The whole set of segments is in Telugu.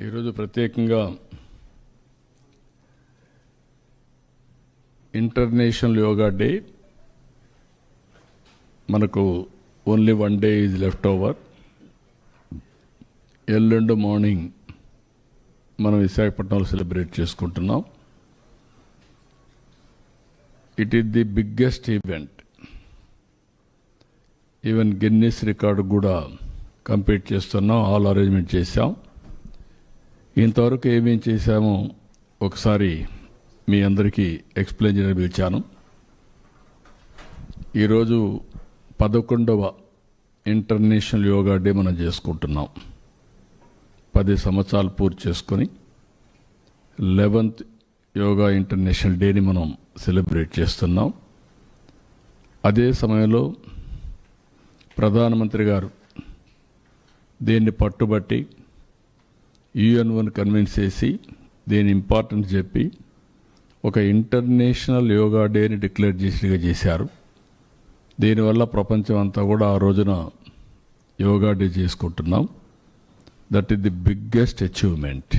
ఈరోజు ప్రత్యేకంగా ఇంటర్నేషనల్ యోగా డే. మనకు only 1 day is left over. ఎల్లుండి మార్నింగ్ మనం విశాఖపట్నంలో సెలబ్రేట్ చేసుకుంటున్నాం. It is the biggest event. Even Guinness record కూడా కంప్లీట్ చేస్తున్నాం. ఆల్ అరేంజ్మెంట్ చేశాం. ఇంతవరకు ఏమేం చేశామో ఒకసారి మీ అందరికీ ఎక్స్ప్లెయిన్ చేయడానికి పిలిచాను. ఈరోజు 11వ ఇంటర్నేషనల్ యోగా డే మనం చేసుకుంటున్నాం. 10 సంవత్సరాలు పూర్తి చేసుకొని 11th యోగా ఇంటర్నేషనల్ డేని మనం సెలబ్రేట్ చేస్తున్నాం. అదే సమయంలో ప్రధానమంత్రి గారు దీన్ని పట్టుబట్టి UN కన్విన్స్ చేసి దీని ఇంపార్టెన్స్ చెప్పి ఒక ఇంటర్నేషనల్ యోగా డేని డిక్లేర్ చేశారు. దీనివల్ల ప్రపంచం అంతా కూడా ఆ రోజున యోగా డే చేసుకుంటున్నాం. That is the biggest achievement.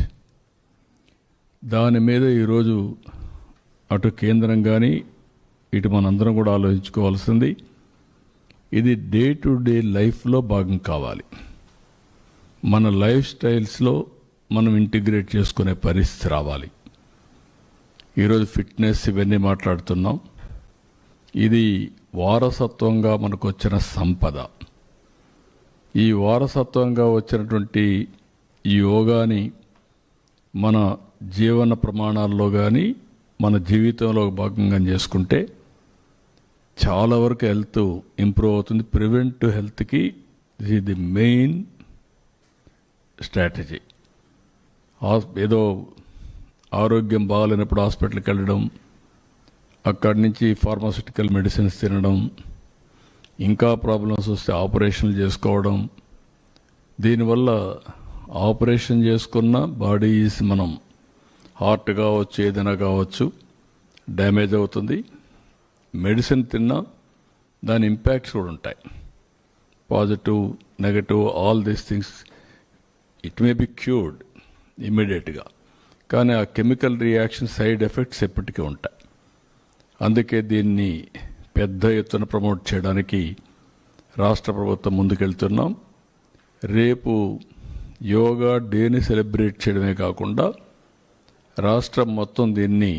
దాని మీద ఈరోజు అటు కేంద్రం కానీ ఇటు మనందరం కూడా ఆలోచించుకోవాల్సింది, ఇది డే టు డే లైఫ్లో భాగం కావాలి. మన లైఫ్ స్టైల్స్లో మనం ఇంటిగ్రేట్ చేసుకునే పరిస్థితి రావాలి. ఈరోజు ఫిట్నెస్ ఇవన్నీ మాట్లాడుతున్నాం. ఇది వారసత్వంగా మనకు వచ్చిన సంపద. ఈ వారసత్వంగా వచ్చినటువంటి ఈ యోగాని మన జీవన ప్రమాణాల్లో కానీ మన జీవితంలో భాగంగా చేసుకుంటే చాలా వరకు హెల్త్ ఇంప్రూవ్ అవుతుంది. ప్రివెంటివ్ హెల్త్కి this is the main strategy. ఏదో ఆరోగ్యం బాగాలేనప్పుడు హాస్పిటల్కి వెళ్ళడం, అక్కడి నుంచి ఫార్మాస్యూటికల్ మెడిసిన్స్ తినడం, ఇంకా ప్రాబ్లమ్స్ వస్తే ఆపరేషన్లు చేసుకోవడం. దీనివల్ల ఆపరేషన్ చేసుకున్న బాడీస్ మనం హార్ట్ కావచ్చు ఏదైనా కావచ్చు డ్యామేజ్ అవుతుంది. మెడిసిన్ తిన్నా దాని ఇంపాక్ట్స్ కూడా ఉంటాయి. Positive negative all these things it may be cured ఇమ్మీడియట్గా, కానీ ఆ కెమికల్ రియాక్షన్ సైడ్ ఎఫెక్ట్స్ ఎప్పటికీ ఉంటాయి. అందుకే దీన్ని పెద్ద ఎత్తున ప్రమోట్ చేయడానికి రాష్ట్ర ప్రభుత్వం ముందుకెళ్తున్నాం. రేపు యోగా డేని సెలబ్రేట్ చేయడమే కాకుండా రాష్ట్రం మొత్తం దీన్ని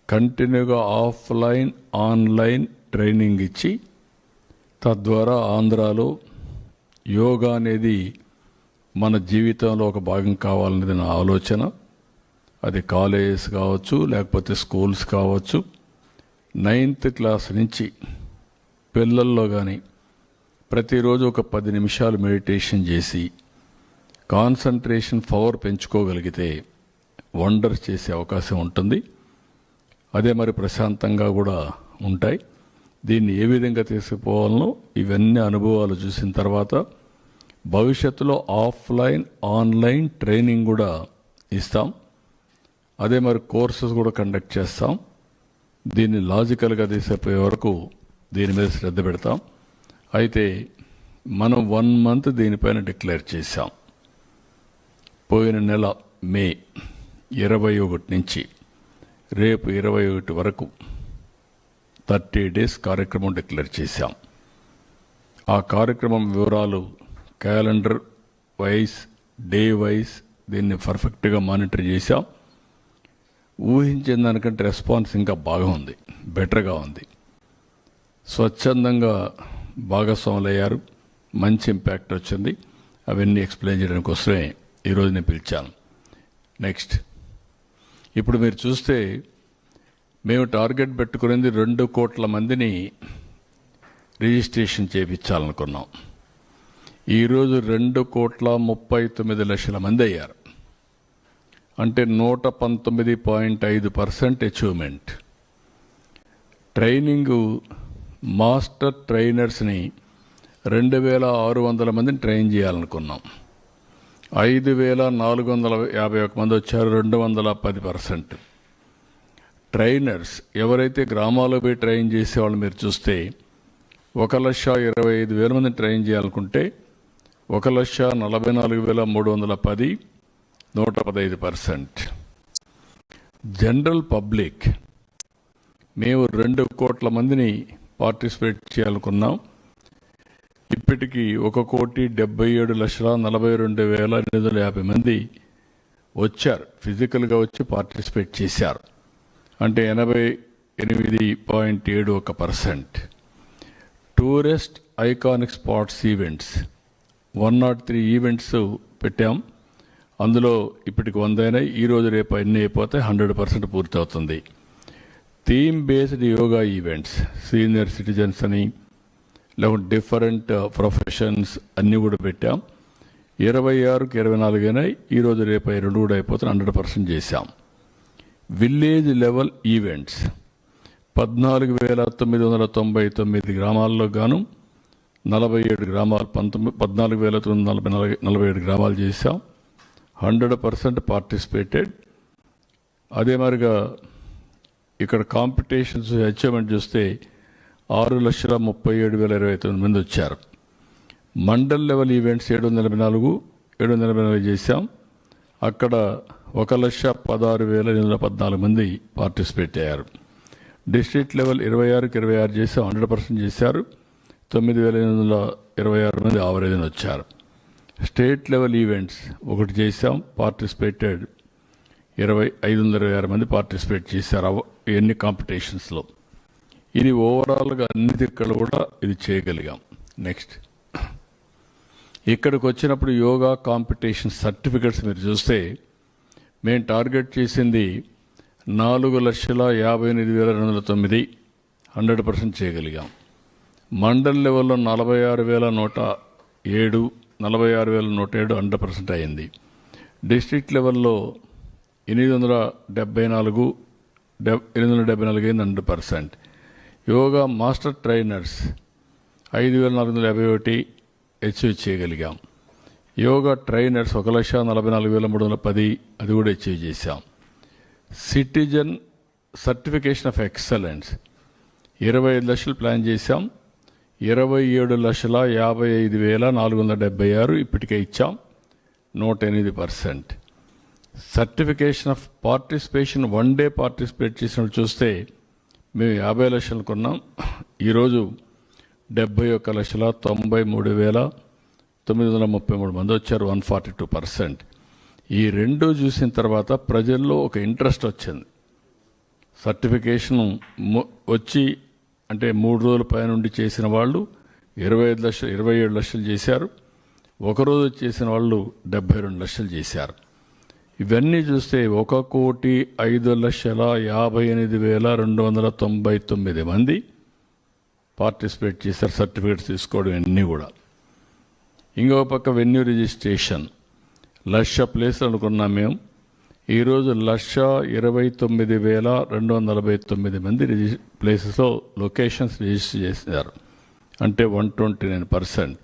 కంటిన్యూగా ఆఫ్లైన్ ఆన్లైన్ ట్రైనింగ్ ఇచ్చి తద్వారా ఆంధ్రాలో యోగా అనేది మన జీవితంలో ఒక భాగం కావాలనేది నా ఆలోచన. అది కాలేజెస్ కావచ్చు, లేకపోతే స్కూల్స్ కావచ్చు. 9th క్లాస్ నుంచి పిల్లల్లో కానీ ప్రతిరోజు ఒక 10 నిమిషాలు మెడిటేషన్ చేసి కాన్సన్ట్రేషన్ పవర్ పెంచుకోగలిగితే వండర్స్ చేసే అవకాశం ఉంటుంది. అదే మరి ప్రశాంతంగా కూడా ఉంటాయి. దీన్ని ఏ విధంగా తీసుకుపోవాలనో ఇవన్నీ అనుభవాలు చూసిన తర్వాత భవిష్యత్తులో ఆఫ్లైన్ ఆన్లైన్ ట్రైనింగ్ కూడా ఇస్తాం. అదే మరి కోర్సెస్ కూడా కండక్ట్ చేస్తాం. దీన్ని లాజికల్గా తీసుకుపోయే వరకు దీని మీద శ్రద్ధ పెడతాం. అయితే మనం 1 month దీనిపైన డిక్లేర్ చేశాం. పోయిన నెల మే 21 నుంచి రేపు 21 వరకు 30 days కార్యక్రమం డిక్లేర్ చేశాం. ఆ కార్యక్రమం వివరాలు క్యాలెండర్ వైజ్ డే వైజ్ దీన్ని పర్ఫెక్ట్గా మానిటర్ చేశాం. ఊహించిన దానికంటే రెస్పాన్స్ ఇంకా బాగా ఉంది, బెటర్గా ఉంది. స్వచ్ఛందంగా భాగస్వాములు అయ్యారు, మంచి ఇంపాక్ట్ వచ్చింది. అవన్నీ ఎక్స్ప్లెయిన్ చేయడానికి కోసమే ఈరోజు నేను పిలిచాను. నెక్స్ట్, ఇప్పుడు మీరు చూస్తే మేము టార్గెట్ పెట్టుకునేది 2 కోట్ల మందిని రిజిస్ట్రేషన్ చేయించాలనుకున్నాం. ఈరోజు 2,39,00,000 మంది అయ్యారు. అంటే 119.5% అచీవ్మెంట్. ట్రైనింగు మాస్టర్ ట్రైనర్స్ని 2,600 మందిని ట్రైన్ చేయాలనుకున్నాం. 5,451 మంది వచ్చారు, 210%. ట్రైనర్స్ ఎవరైతే గ్రామాల్లో పోయి ట్రైన్ చేసేవాళ్ళు మీరు చూస్తే 1,25,000 మందిని ట్రైన్ చేయాలనుకుంటే 1,44,310 115%. జనరల్ పబ్లిక్ మేము 2 కోట్ల మందిని పార్టిసిపేట్ చేయాలనుకున్నాం. ఇప్పటికీ 1,77,42,850 మంది వచ్చారు, ఫిజికల్గా వచ్చి పార్టిసిపేట్ చేశారు. అంటే 88.71%. Tourist iconic spots events 103 events పెట్టాం. అందులో ఇప్పటికి 100 అయినాయి. ఈరోజు రేపు అన్నీ అయిపోతే 100% పూర్తి అవుతుంది. Theme based yoga events, senior citizens అని లేకుంటే డిఫరెంట్ ప్రొఫెషన్స్ అన్నీ కూడా పెట్టాం. 26కి 24 అయినాయి. ఈరోజు రేపు 2 కూడా అయిపోతే 100% చేశాం. విలేజ్ లెవెల్ ఈవెంట్స్ 14,999 గ్రామాల్లో గాను 47 గ్రామాలు 14,947 గ్రామాలు చేశాం. 100% పార్టిసిపేటెడ్. అదే మరిగా ఇక్కడ కాంపిటీషన్స్ అచీవ్మెంట్ చూస్తే 6,37,029 మంది వచ్చారు. మండల్ లెవెల్ ఈవెంట్స్ 784 చేశాం. అక్కడ 1,16,814 మంది పార్టిసిపేట్ అయ్యారు. డిస్ట్రిక్ట్ లెవెల్ 26కి 26 చేశాం, 100% చేశారు. 9,826 మంది ఆవరేజ్ని వచ్చారు. స్టేట్ లెవెల్ ఈవెంట్స్ 1 చేశాం, పార్టిసిపేటెడ్ 526 మంది పార్టిసిపేట్ చేశారు ఎన్ని కాంపిటీషన్స్లో. ఇది ఓవరాల్గా అన్ని దిక్కులు కూడా ఇది చేయగలిగాం. నెక్స్ట్ ఇక్కడికి వచ్చినప్పుడు యోగా కాంపిటీషన్ సర్టిఫికెట్స్ మీరు చూస్తే మేము టార్గెట్ చేసింది 4,58,209 100% చేయగలిగాం. మండల్ లెవెల్లో 46,107 100% అయింది. డిస్ట్రిక్ట్ లెవెల్లో 874 అయింది 100%. యోగా మాస్టర్ ట్రైనర్స్ 5,451 అచీవ్ చేయగలిగాం. యోగా ట్రైనర్స్ 1,44,310 అది కూడా అచీవ్ చేశాం. సిటిజన్ సర్టిఫికేషన్ ఆఫ్ ఎక్సలెన్స్ 25 లక్షలు ప్లాన్ చేశాం. 27,55,476 ఇప్పటికే ఇచ్చాం, 108%. Certification of participation 1 day participate చేసినట్టు చూస్తే మేము 50 లక్షలు కొన్నాం. ఈరోజు 71,93,933 మంది వచ్చారు, 142%. ఈ 2 చూసిన తర్వాత ప్రజల్లో ఒక ఇంట్రెస్ట్ వచ్చింది. సర్టిఫికేషన్ వచ్చి అంటే 3 రోజుల పైనుండి చేసిన వాళ్ళు 27 లక్షలు చేశారు. ఒకరోజు చేసిన వాళ్ళు 72 లక్షలు చేశారు. ఇవన్నీ చూస్తే 1,05,58,299 మంది పార్టిసిపేట్ చేశారు సర్టిఫికేట్స్ తీసుకోవడం అన్నీ కూడా. ఇంకో పక్క వెన్యూ రిజిస్ట్రేషన్ 1,00,000 ప్లేసులు అనుకున్నాం మేము. ఈరోజు 1,29,249 మంది ప్లేసెస్లో లొకేషన్స్ రిజిస్టర్ చేశారు. అంటే 129%.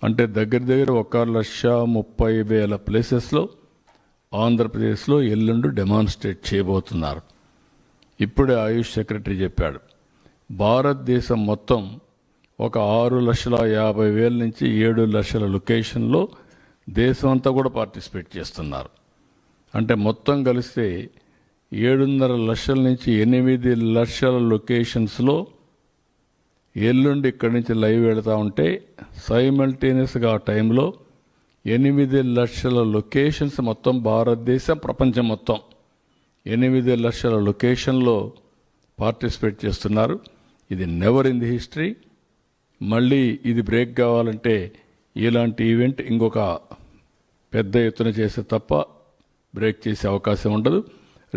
అంటే దగ్గర 1,30,000 ప్లేసెస్లో ఆంధ్రప్రదేశ్లో ఎల్లుండి డెమాన్స్ట్రేట్ చేయబోతున్నారు. ఇప్పుడే ఆయుష్ సెక్రటరీ చెప్పాడు, భారతదేశం మొత్తం ఒక 6,50,000 నుంచి 7 లక్షల లొకేషన్లో దేశం అంతా కూడా పార్టిసిపేట్ చేస్తున్నారు. అంటే మొత్తం కలిస్తే 7.5 లక్షల నుంచి 8 లక్షల లొకేషన్స్లో ఎల్లుండి ఇక్కడి నుంచి లైవ్ వెళతా ఉంటే సైమల్టేనియస్గా ఆ టైంలో 8 లక్షల లొకేషన్స్ మొత్తం భారతదేశం ప్రపంచం మొత్తం 8 లక్షల లొకేషన్లో పార్టిసిపేట్ చేస్తున్నారు. ఇది నెవర్ ఇన్ ది హిస్టరీ. మళ్ళీ ఇది బ్రేక్ కావాలంటే ఇలాంటి ఈవెంట్ ఇంకొక పెద్ద ఎత్తున చేస్తే తప్ప బ్రేక్ చేసే అవకాశం ఉండదు.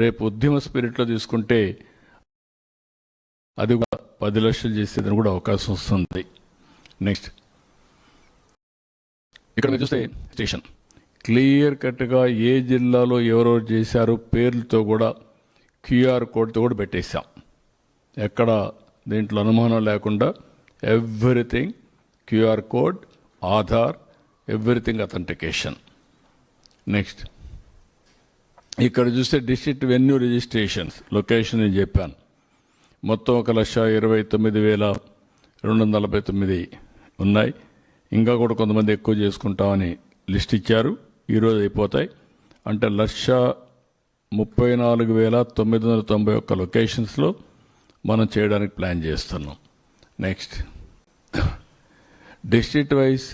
రేపు ఉద్యమ స్పిరిట్లో తీసుకుంటే అది 10 లక్షలు చేసేదని కూడా అవకాశం వస్తుంది. నెక్స్ట్ ఇక్కడ మీరు చూస్తే స్టేషన్ క్లియర్ కట్గా ఏ జిల్లాలో ఎవరెవరు చేశారు పేర్లతో కూడా క్యూఆర్ కోడ్తో కూడా పెట్టేశాం. ఎక్కడ దీంట్లో అనుమానం లేకుండా everything QR code, Aadhaar, everything authentication. Next ఇక్కడ చూస్తే డిస్ట్రిక్ట్ వెన్యూ రిజిస్ట్రేషన్స్ లొకేషన్ నేను చెప్పాను. మొత్తం 1,29,249 ఉన్నాయి. ఇంకా కూడా కొంతమంది ఎక్కువ చేసుకుంటామని లిస్ట్ ఇచ్చారు. ఈరోజు అయిపోతాయి. అంటే 1,34,991 లొకేషన్స్లో మనం చేయడానికి ప్లాన్ చేస్తున్నాం. Next, district wise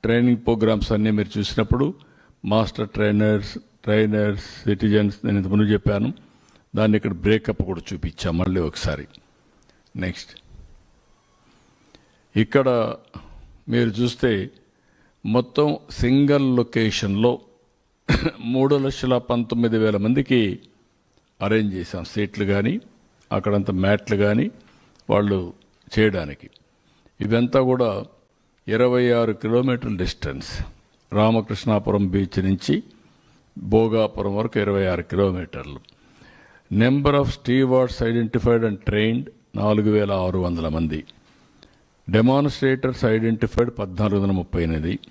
training programmes అన్నీ మీరు చూసినప్పుడు మాస్టర్ ట్రైనర్స్, సిటిజన్స్, నేను ఇంతకుముందు చెప్పాను. దాన్ని ఇక్కడ బ్రేకప్ కూడా చూపించాం మళ్ళీ ఒకసారి. నెక్స్ట్, ఇక్కడ మీరు చూస్తే మొత్తం సింగిల్ లొకేషన్లో 3,19,000 మందికి అరేంజ్ చేశాం. సీట్లు కానీ అక్కడంతా మ్యాట్లు కానీ వాళ్ళు చేయడానికి. ఇదంతా కూడా 26 కిలోమీటర్ల డిస్టెన్స్. రామకృష్ణాపురం బీచ్ నుంచి భోగాపురం వరకు 26 కిలోమీటర్లు. Number of stewards identified and trained 4,600 మంది. Demonstrators identified 1,438.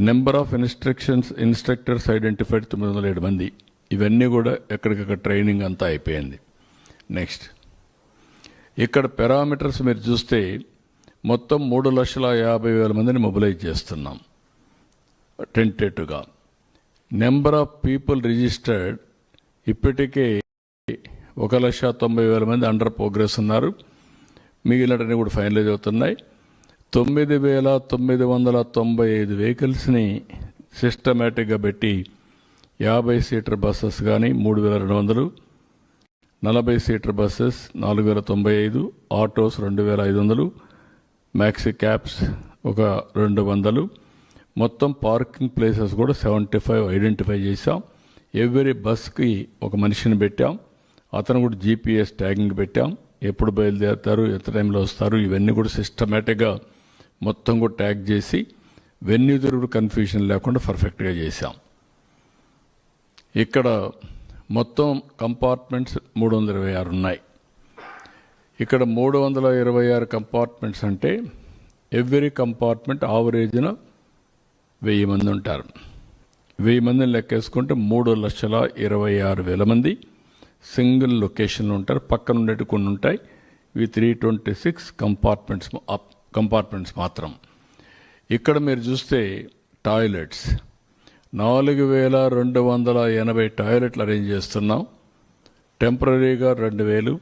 Number of instructors identified 907 మంది. ఇవన్నీ కూడా ఎక్కడికక్కడ ట్రైనింగ్ అంతా అయిపోయింది. నెక్స్ట్, ఇక్కడ పారామీటర్స్ మీరు చూస్తే మొత్తం 3,50,000 మందిని మొబిలైజ్ చేస్తున్నాం టెంటేటివ్గా. నెంబర్ ఆఫ్ పీపుల్ రిజిస్టర్డ్ ఇప్పటికే 1,90,000 మంది అండర్ ప్రోగ్రెస్ ఉన్నారు. మిగిలినటన్నీ కూడా ఫైనలైజ్ అవుతున్నాయి. 9,995 వెహికల్స్ని సిస్టమేటిక్గా పెట్టి 50 సీటర్ బస్సెస్ కానీ 3,200, 40 seater buses 4,095, autos 2,500, maxi cabs ఒక 200, మొత్తం పార్కింగ్ ప్లేసెస్ కూడా 75 ఐడెంటిఫై చేశాం. ఎవ్రీ బస్కి ఒక మనిషిని పెట్టాం. అతను కూడా జీపీఎస్ ట్యాగింగ్ పెట్టాం. ఎప్పుడు బయలుదేరుతారు, ఎంత టైంలో వస్తారు, ఇవన్నీ కూడా సిస్టమేటిక్గా మొత్తం కూడా ట్యాగ్ చేసి వెన్యూ తిరుగుడు కన్ఫ్యూజన్ లేకుండా పర్ఫెక్ట్గా చేశాం. ఇక్కడ మొత్తం కంపార్ట్మెంట్స్ 326 ఉన్నాయి. ఇక్కడ 326 కంపార్ట్మెంట్స్ అంటే ఎవ్రీ కంపార్ట్మెంట్ ఆవరేజ్న 1,000 మంది ఉంటారు. 1,000 మందిని లెక్కేసుకుంటే 3,26,000 మంది సింగిల్ లొకేషన్లో ఉంటారు. పక్కన ఉండేవి కొన్ని ఉంటాయి. ఇవి 326 కంపార్ట్మెంట్స్ మాత్రం. ఇక్కడ మీరు చూస్తే టాయిలెట్స్ 4,280 టాయిలెట్లు అరేంజ్ చేస్తున్నాం. టెంపరీగా 2,000,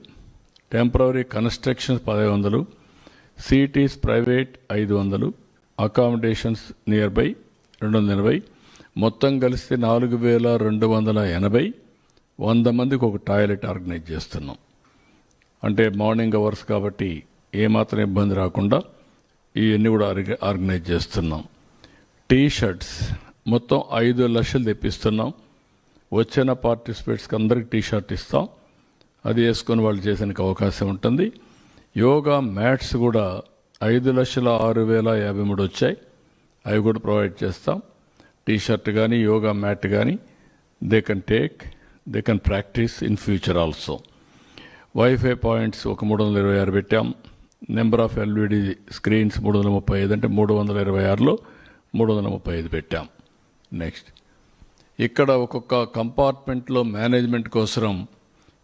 temporary constructions 1,100, cities private 500, accommodations near by 280. మొత్తం కలిస్తే 4,280. 100 మందికి ఒక టాయిలెట్ ఆర్గనైజ్ చేస్తున్నాం. అంటే మార్నింగ్ అవర్స్ కాబట్టి ఏమాత్రం ఇబ్బంది రాకుండా ఇవన్నీ కూడా ఆర్గనైజ్ చేస్తున్నాం. టీ-షర్ట్స్ మొత్తం 5 లక్షలు తెప్పిస్తున్నాం. వచ్చిన పార్టిసిపేట్స్కి అందరికి టీ-షర్ట్ ఇస్తాం. అది వేసుకొని వాళ్ళు చేసేందుకు అవకాశం ఉంటుంది. యోగా మ్యాట్స్ కూడా 5,06,053 వచ్చాయి. అవి కూడా ప్రొవైడ్ చేస్తాం. టీ-షర్ట్ కానీ యోగా మ్యాట్ కానీ they can practice in future also. Wifi points ఒక 326 పెట్టాం. నెంబర్ ఆఫ్ ఎల్ఈడి స్క్రీన్స్ 335 అంటే 326లో 335 పెట్టాం. నెక్స్ట్, ఇక్కడ ఒక్కొక్క కంపార్ట్మెంట్లో మేనేజ్మెంట్ కోసం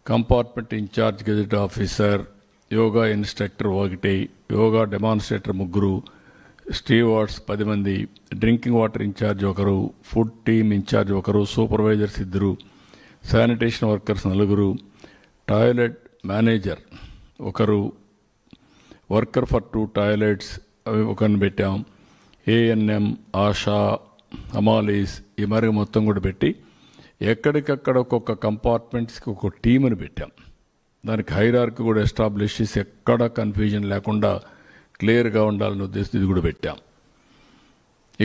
compartment incharge gazette officer, yoga instructor 1, yoga demonstrator 3, stewards 10 మంది, drinking water incharge 1, food team incharge 1, supervisors 2, sanitation workers 4, toilet manager 1, worker for 2 toilets అవి ఒకరిని పెట్టాం. ఏఎన్ఎం, ఆశా, అమాలీస్ ఈ మరి మొత్తం కూడా పెట్టి ఎక్కడికక్కడ ఒక్కొక్క కంపార్ట్మెంట్స్కి ఒక టీముని పెట్టాం. దానికి హైరార్కీ కూడా ఎస్టాబ్లిష్ చేసి ఎక్కడ కన్ఫ్యూజన్ లేకుండా క్లియర్గా ఉండాలని ఉద్దేశం ఇది కూడా పెట్టాం.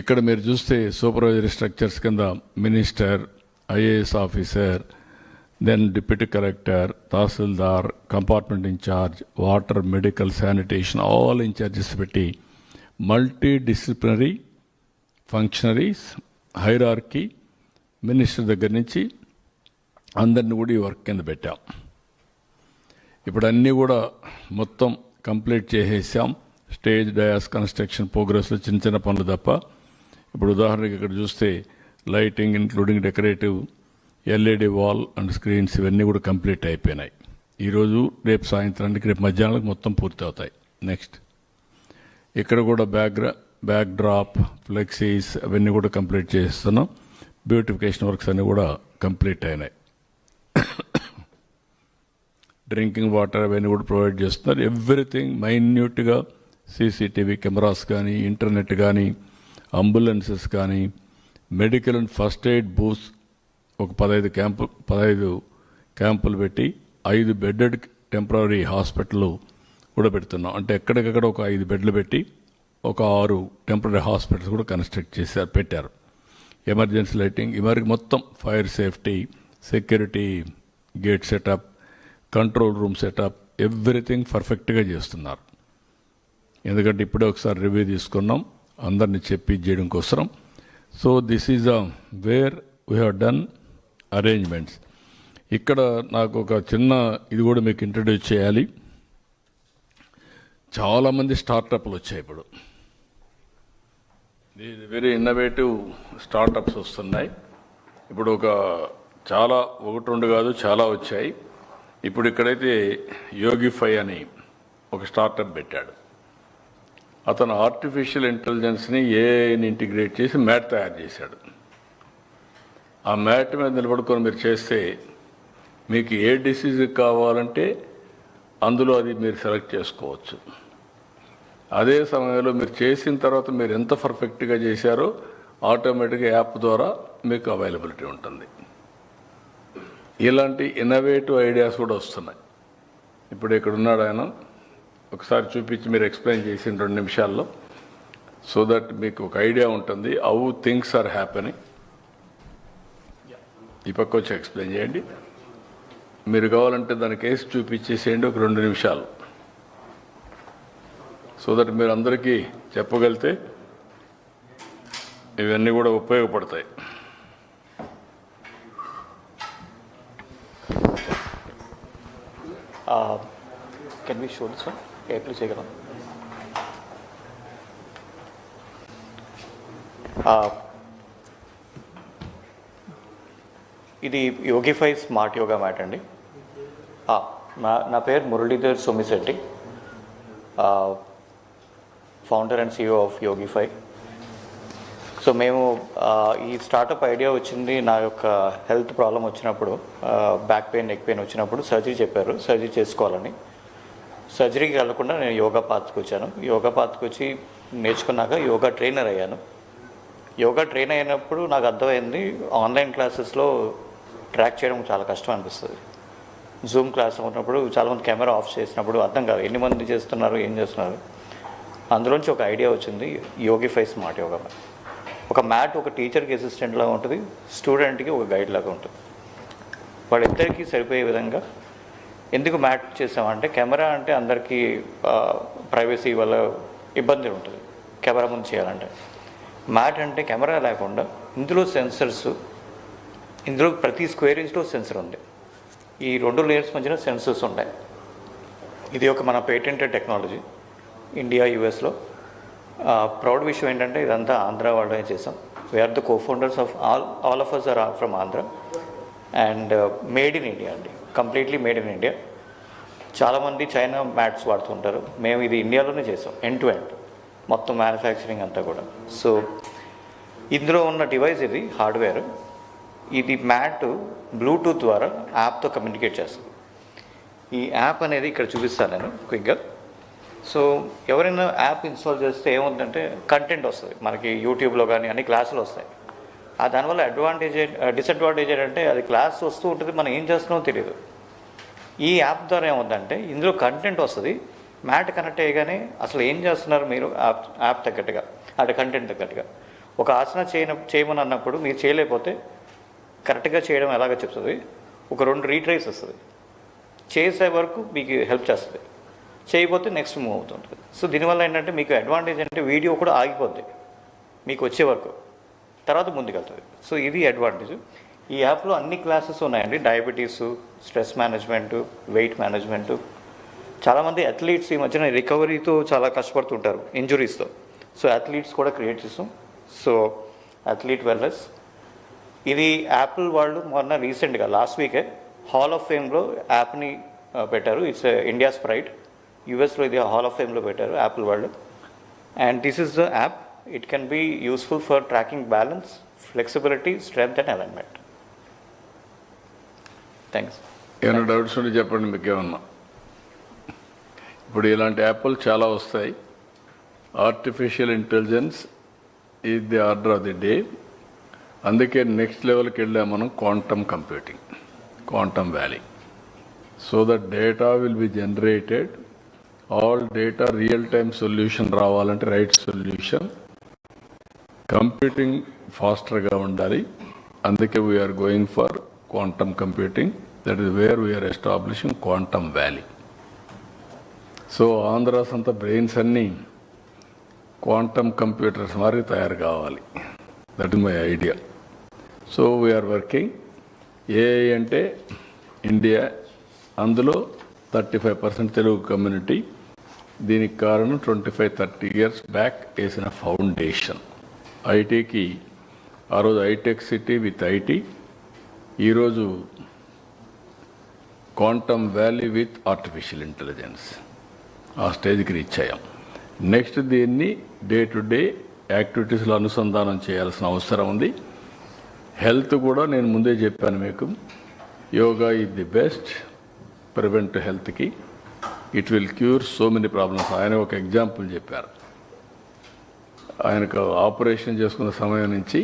ఇక్కడ మీరు చూస్తే సూపర్వైజరీ స్ట్రక్చర్స్ కింద minister, IAS officer, then deputy collector, tahsildar, compartment in-charge, water, medical, sanitation all in-charges పెట్టి multi disciplinary functionaries hierarchy minister దగ్గర నుంచి అందరిని కూడా ఈ వర్క్ కింద పెట్టాం. ఇప్పుడు అన్నీ కూడా మొత్తం కంప్లీట్ చేసేసాం. స్టేజ్, డయాస్ కన్స్ట్రక్షన్ ప్రోగ్రెస్లో చిన్న చిన్న పనులు తప్ప. ఇప్పుడు ఉదాహరణకి ఇక్కడ చూస్తే lighting including decorative, LED wall and screens ఇవన్నీ కూడా కంప్లీట్ అయిపోయినాయి. ఈరోజు రేపు సాయంత్రానికి, రేపు మధ్యాహ్నానికి మొత్తం పూర్తి అవుతాయి. నెక్స్ట్, ఇక్కడ కూడా బ్యాక్ డ్రాప్, ఫ్లెక్సీస్ అవన్నీ కూడా కంప్లీట్ చేస్తున్నాం. బ్యూటిఫికేషన్ వర్క్స్ అన్నీ కూడా కంప్లీట్ అయినాయి. డ్రింకింగ్ వాటర్ అవన్నీ కూడా ప్రొవైడ్ చేస్తున్నారు. ఎవ్రీథింగ్ మైన్యూట్గా సీసీటీవీ కెమెరాస్ కానీ, ఇంటర్నెట్ కానీ, అంబులెన్సెస్ కానీ, medical and first aid booths ఒక 15 క్యాంపులు పెట్టి 5 బెడ్డెడ్ టెంపరీ హాస్పిటల్ కూడా పెడుతున్నాం. అంటే ఎక్కడికక్కడ ఒక 5 బెడ్లు పెట్టి ఒక 6 టెంపరీ హాస్పిటల్స్ కూడా కన్స్ట్రక్ట్ పెట్టారు. ఎమర్జెన్సీ లైటింగ్, మొత్తం fire safety, security gate setup, control room setup, everything పర్ఫెక్ట్గా చేస్తున్నారు. ఎందుకంటే ఇప్పుడే ఒకసారి రివ్యూ తీసుకున్నాం అందరినీ చెప్పి చేయడం కోసం. So this is where we have done arrangements. ఇక్కడ నాకు ఒక చిన్న ఇది కూడా మీకు ఇంట్రడ్యూస్ చేయాలి. చాలామంది స్టార్టప్లు వచ్చాయి ఇప్పుడు. ఇది వెరీ ఇన్నోవేటివ్ స్టార్టప్స్ వస్తున్నాయి ఇప్పుడు. చాలా 1-2 కాదు, చాలా వచ్చాయి. ఇప్పుడు ఇక్కడైతే యోగిఫై అని ఒక స్టార్టప్ పెట్టాడు. అతను ఆర్టిఫిషియల్ ఇంటెలిజెన్స్ని ఏఐని ఇంటిగ్రేట్ చేసి మ్యాట్ తయారు చేశాడు. ఆ మ్యాట్ మీద నిలబడుకొని మీరు చేస్తే మీకు ఏ డిసీజ్ కావాలంటే అందులో అది మీరు సెలెక్ట్ చేసుకోవచ్చు. అదే సమయంలో మీరు చేసిన తర్వాత మీరు ఎంత పర్ఫెక్ట్గా చేశారో ఆటోమేటిక్గా యాప్ ద్వారా మీకు అవైలబిలిటీ ఉంటుంది. ఇలాంటి ఇన్నోవేటివ్ ఐడియాస్ కూడా వస్తున్నాయి. ఇప్పుడు ఇక్కడ ఉన్నాడు ఆయన, ఒకసారి చూపించి మీరు ఎక్స్ప్లెయిన్ చేసిన 2 నిమిషాల్లో, సో దట్ మీకు ఒక ఐడియా ఉంటుంది హౌ థింగ్స్ ఆర్ హ్యాపెనింగ్. ఈ పక్క వచ్చి ఎక్స్ప్లెయిన్ చేయండి. మీరు కావాలంటే దాని కేసు చూపించేసేయండి ఒక 2 నిమిషాలు, సో దట్ మీరు అందరికీ చెప్పగలిగితే ఇవన్నీ కూడా ఉపయోగపడతాయి. Can we show this one? Okay, please take it on. ఇది యోగిఫై స్మార్ట్ యోగా మ్యాట్ అండి. నా పేరు Muralidhar Somisetty, founder and CEO of Yogifi. So మేము ఈ స్టార్టప్ ఐడియా వచ్చింది నా యొక్క హెల్త్ ప్రాబ్లం వచ్చినప్పుడు, బ్యాక్ పెయిన్, నెక్ పెయిన్ వచ్చినప్పుడు సర్జరీ చెప్పారు, సర్జరీ చేసుకోవాలని. సర్జరీకి వెళ్లకుండా నేను యోగా పాత్కి వచ్చాను. యోగా పాత్కి వచ్చి నేర్చుకున్నాక యోగా ట్రైనర్ అయ్యాను. యోగా ట్రైన్ అయినప్పుడు నాకు అర్థమైంది ఆన్లైన్ క్లాసెస్లో ట్రాక్ చేయడం చాలా కష్టం అనిపిస్తుంది. జూమ్ క్లాస్ ఉన్నప్పుడు చాలామంది కెమెరా ఆఫ్ చేసినప్పుడు అర్థం కాదు ఎన్ని మంది చేస్తున్నారు, ఏం చేస్తున్నారు. అందులోంచి ఒక ఐడియా వచ్చింది, యోగిఫై స్మార్ట్ యోగా మ్యాట్. ఒక మ్యాట్ ఒక టీచర్కి అసిస్టెంట్ లాగా ఉంటుంది, స్టూడెంట్కి ఒక గైడ్ లాగా ఉంటుంది. వాళ్ళిద్దరికీ సరిపోయే విధంగా ఎందుకు మ్యాట్ చేసామంటే, కెమెరా అంటే అందరికీ ప్రైవసీ వల్ల ఇబ్బంది ఉంటుంది కెమెరా ముందు చేయాలంటే. మ్యాట్ అంటే కెమెరా లేకుండా ఇందులో సెన్సర్స్, ఇందులో ప్రతి స్క్వేర్ ఇంచ్లో సెన్సర్ ఉంది. ఈ 2 లేయర్స్ మధ్యన సెన్సర్స్ ఉంటాయి. ఇది ఒక మన పేటెంటెడ్ టెక్నాలజీ ఇండియా, యుఎస్లో. ప్రౌడ్ విషయం ఏంటంటే ఇదంతా ఆంధ్ర వాళ్ళనే చేసాం. We're the co-founders of all of us are from Andhra and made in India అండి, కంప్లీట్లీ మేడ్ ఇన్ ఇండియా. చాలామంది చైనా మ్యాట్స్ వాడుతుంటారు, మేము ఇది ఇండియాలోనే చేసాం, ఎండ్ టు ఎండ్ మొత్తం మ్యానుఫ్యాక్చరింగ్ అంతా కూడా. సో ఇందులో ఉన్న డివైస్ ఇది హార్డ్వేర్. ఇది మ్యాట్ బ్లూటూత్ ద్వారా యాప్తో కమ్యూనికేట్ చేస్తుంది. ఈ యాప్ అనేది ఇక్కడ చూపిస్తాను నేను క్విక్గా. సో ఎవరైనా యాప్ ఇన్స్టాల్ చేస్తే ఏముందంటే కంటెంట్ వస్తుంది మనకి, యూట్యూబ్లో కానీ అన్ని క్లాసులు వస్తాయి. దానివల్ల డిసడ్వాంటేజ్ ఏంటంటే అది క్లాస్ వస్తూ ఉంటుంది, మనం ఏం చేస్తున్నామో తెలియదు. ఈ యాప్ ద్వారా ఏముందంటే ఇందులో కంటెంట్ వస్తుంది, మ్యాట్ కనెక్ట్ అయ్యగానే అసలు ఏం చేస్తున్నారు మీరు యాప్ తగ్గట్టుగా, అంటే కంటెంట్ తగ్గట్టుగా. ఒక ఆసన చేయమని అన్నప్పుడు మీరు చేయలేకపోతే కరెక్ట్గా చేయడం ఎలాగో చెప్తుంది, ఒక 2 రీట్రైస్ వస్తుంది, చేసే వరకు మీకు హెల్ప్ చేస్తుంది, చేయకపోతే నెక్స్ట్ మూవ్ అవుతుంటుంది. సో దీనివల్ల ఏంటంటే మీకు అడ్వాంటేజ్ అంటే వీడియో కూడా ఆగిపోద్ది మీకు వచ్చే వరకు, తర్వాత ముందుకెళ్తుంది. సో ఇది అడ్వాంటేజ్. ఈ యాప్లో అన్ని క్లాసెస్ ఉన్నాయండి, diabetes, stress management, weight management. చాలామంది అథ్లీట్స్ ఈ మధ్యన రికవరీతో చాలా కష్టపడుతుంటారు ఇంజురీస్తో. సో అథ్లీట్స్ కూడా క్రియేట్ చేస్తాం. సో అథ్లీట్ వెల్నెస్ ఇది యాపిల్ వాళ్ళు మొన్న రీసెంట్గా లాస్ట్ వీకే హాల్ ఆఫ్ ఫేమ్లో యాప్ని పెట్టారు. It's India's pride. యూఎస్లో ఇది హాల్ ఆఫ్ ఫేమ్లో పెట్టారు యాపిల్ వాళ్ళు. And this is the app. It can be useful for tracking balance, flexibility, strength and alignment. Thanks. ఏమైనా డౌట్స్ ఉంటే చెప్పండి మీకు ఏమన్నా. ఇప్పుడు ఇలాంటి యాప్లు చాలా వస్తాయి. Artificial intelligence is the order of the day. అందుకే నెక్స్ట్ లెవెల్కి వెళ్ళాం మనం quantum computing, quantum valley. So that data will be generated, all data real time solution రావాలంటే రైట్ సొల్యూషన్, కంప్యూటింగ్ ఫాస్టర్గా ఉండాలి. అందుకే we're going for quantum computing. That is where we're establishing Quantum valley. So Andhras అంతా బ్రెయిన్స్ అన్నీ క్వాంటమ్ కంప్యూటర్స్ మారి తయారు కావాలి. That is my idea. So we're working. AI అంటే ఇండియా, అందులో 35% తెలుగు కమ్యూనిటీ. దీనికి కారణం 25-30 years బ్యాక్ వేసిన ఫౌండేషన్. ఐటీకి ఆ రోజు హైటెక్ సిటీ విత్ ఐటీ, ఈరోజు quantum valley with artificial intelligence. ఆ స్టేజ్కి రీచ్ అయ్యాం. నెక్స్ట్ దీన్ని డే టు డే యాక్టివిటీస్లో అనుసంధానం చేయాల్సిన అవసరం ఉంది. హెల్త్ కూడా నేను ముందే చెప్పాను మీకు, yoga is the best prevent హెల్త్కి. It will cure so many problems. ఆయన ఒక ఎగ్జాంపుల్ చెప్పారు. ఆయనకు ఆపరేషన్ చేసుకున్న సమయం నుంచి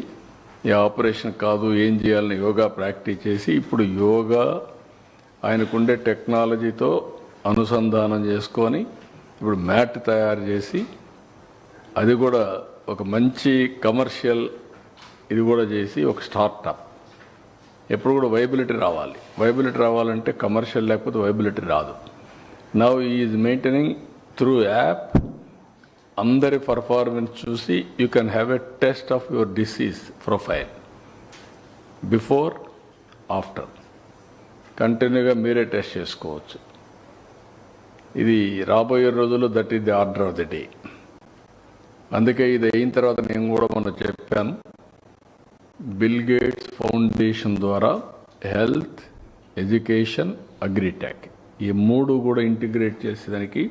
ఈ ఆపరేషన్ కాదు ఏం చేయాలని యోగా ప్రాక్టీస్ చేసి ఇప్పుడు యోగా ఆయనకుండే టెక్నాలజీతో అనుసంధానం చేసుకొని ఇప్పుడు మ్యాట్ తయారు చేసి అది కూడా ఒక మంచి కమర్షియల్ ఇది కూడా చేసి ఒక స్టార్టప్. ఎప్పుడు కూడా వైబిలిటీ రావాలి. వైబిలిటీ రావాలంటే కమర్షియల్ లేకపోతే వైబిలిటీ రాదు. Now is maintaining through app. అందరి పర్ఫార్మెన్స్ చూసి you can have a test of your disease profile before after. కంటిన్యూగా మీరే టెస్ట్ చేసుకోవచ్చు. ఇది రాబోయే రోజుల్లో that is the order of the day. అందుకే ఇది అయిన తర్వాత నేను కూడా మొన్న చెప్పాను, బిల్ గేట్స్ ఫౌండేషన్ ద్వారా హెల్త్, ఎడ్యుకేషన్, అగ్రిటెక్ ఈ మూడు కూడా ఇంటిగ్రేట్ చేసేదానికి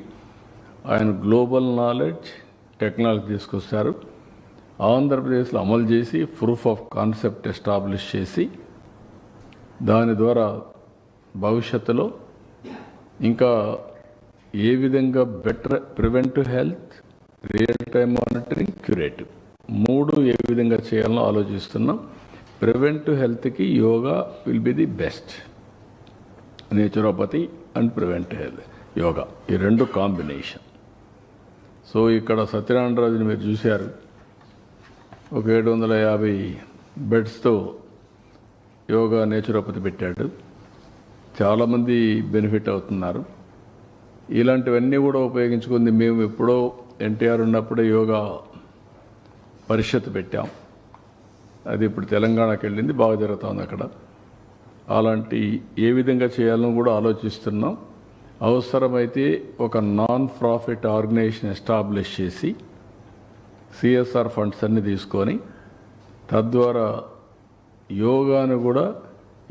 ఆయన గ్లోబల్ నాలెడ్జ్ టెక్నాలజీ తీసుకొస్తారు. ఆంధ్రప్రదేశ్లో అమలు చేసి ప్రూఫ్ ఆఫ్ కాన్సెప్ట్ ఎస్టాబ్లిష్ చేసి దాని ద్వారా భవిష్యత్తులో ఇంకా ఏ విధంగా better preventive health, real time monitoring, curative మూడు ఏ విధంగా చేయాలో ఆలోచిస్తున్నాం. ప్రివెంటివ్ హెల్త్కి yoga will be the best. Naturopathy and preventive health yoga ఈ రెండు కాంబినేషన్. సో ఇక్కడ సత్యనారాయణరాజుని మీరు చూశారు, ఒక 750 బెడ్స్తో యోగా నేచురోపతి పెట్టాడు. చాలామంది బెనిఫిట్ అవుతున్నారు. ఇలాంటివన్నీ కూడా ఉపయోగించుకుంది. మేము ఎప్పుడో ఎన్టీఆర్ ఉన్నప్పుడే యోగా పరిషత్ పెట్టాం. అది ఇప్పుడు తెలంగాణకి వెళ్ళింది, బాగా జరుగుతుంది అక్కడ. అలాంటి ఏ విధంగా చేయాలని కూడా ఆలోచిస్తున్నాం. అవసరమైతే ఒక నాన్ ప్రాఫిట్ ఆర్గనైజేషన్ ఎస్టాబ్లిష్ చేసి సిఎస్ఆర్ ఫండ్స్ అన్ని తీసుకొని తద్వారా యోగాను కూడా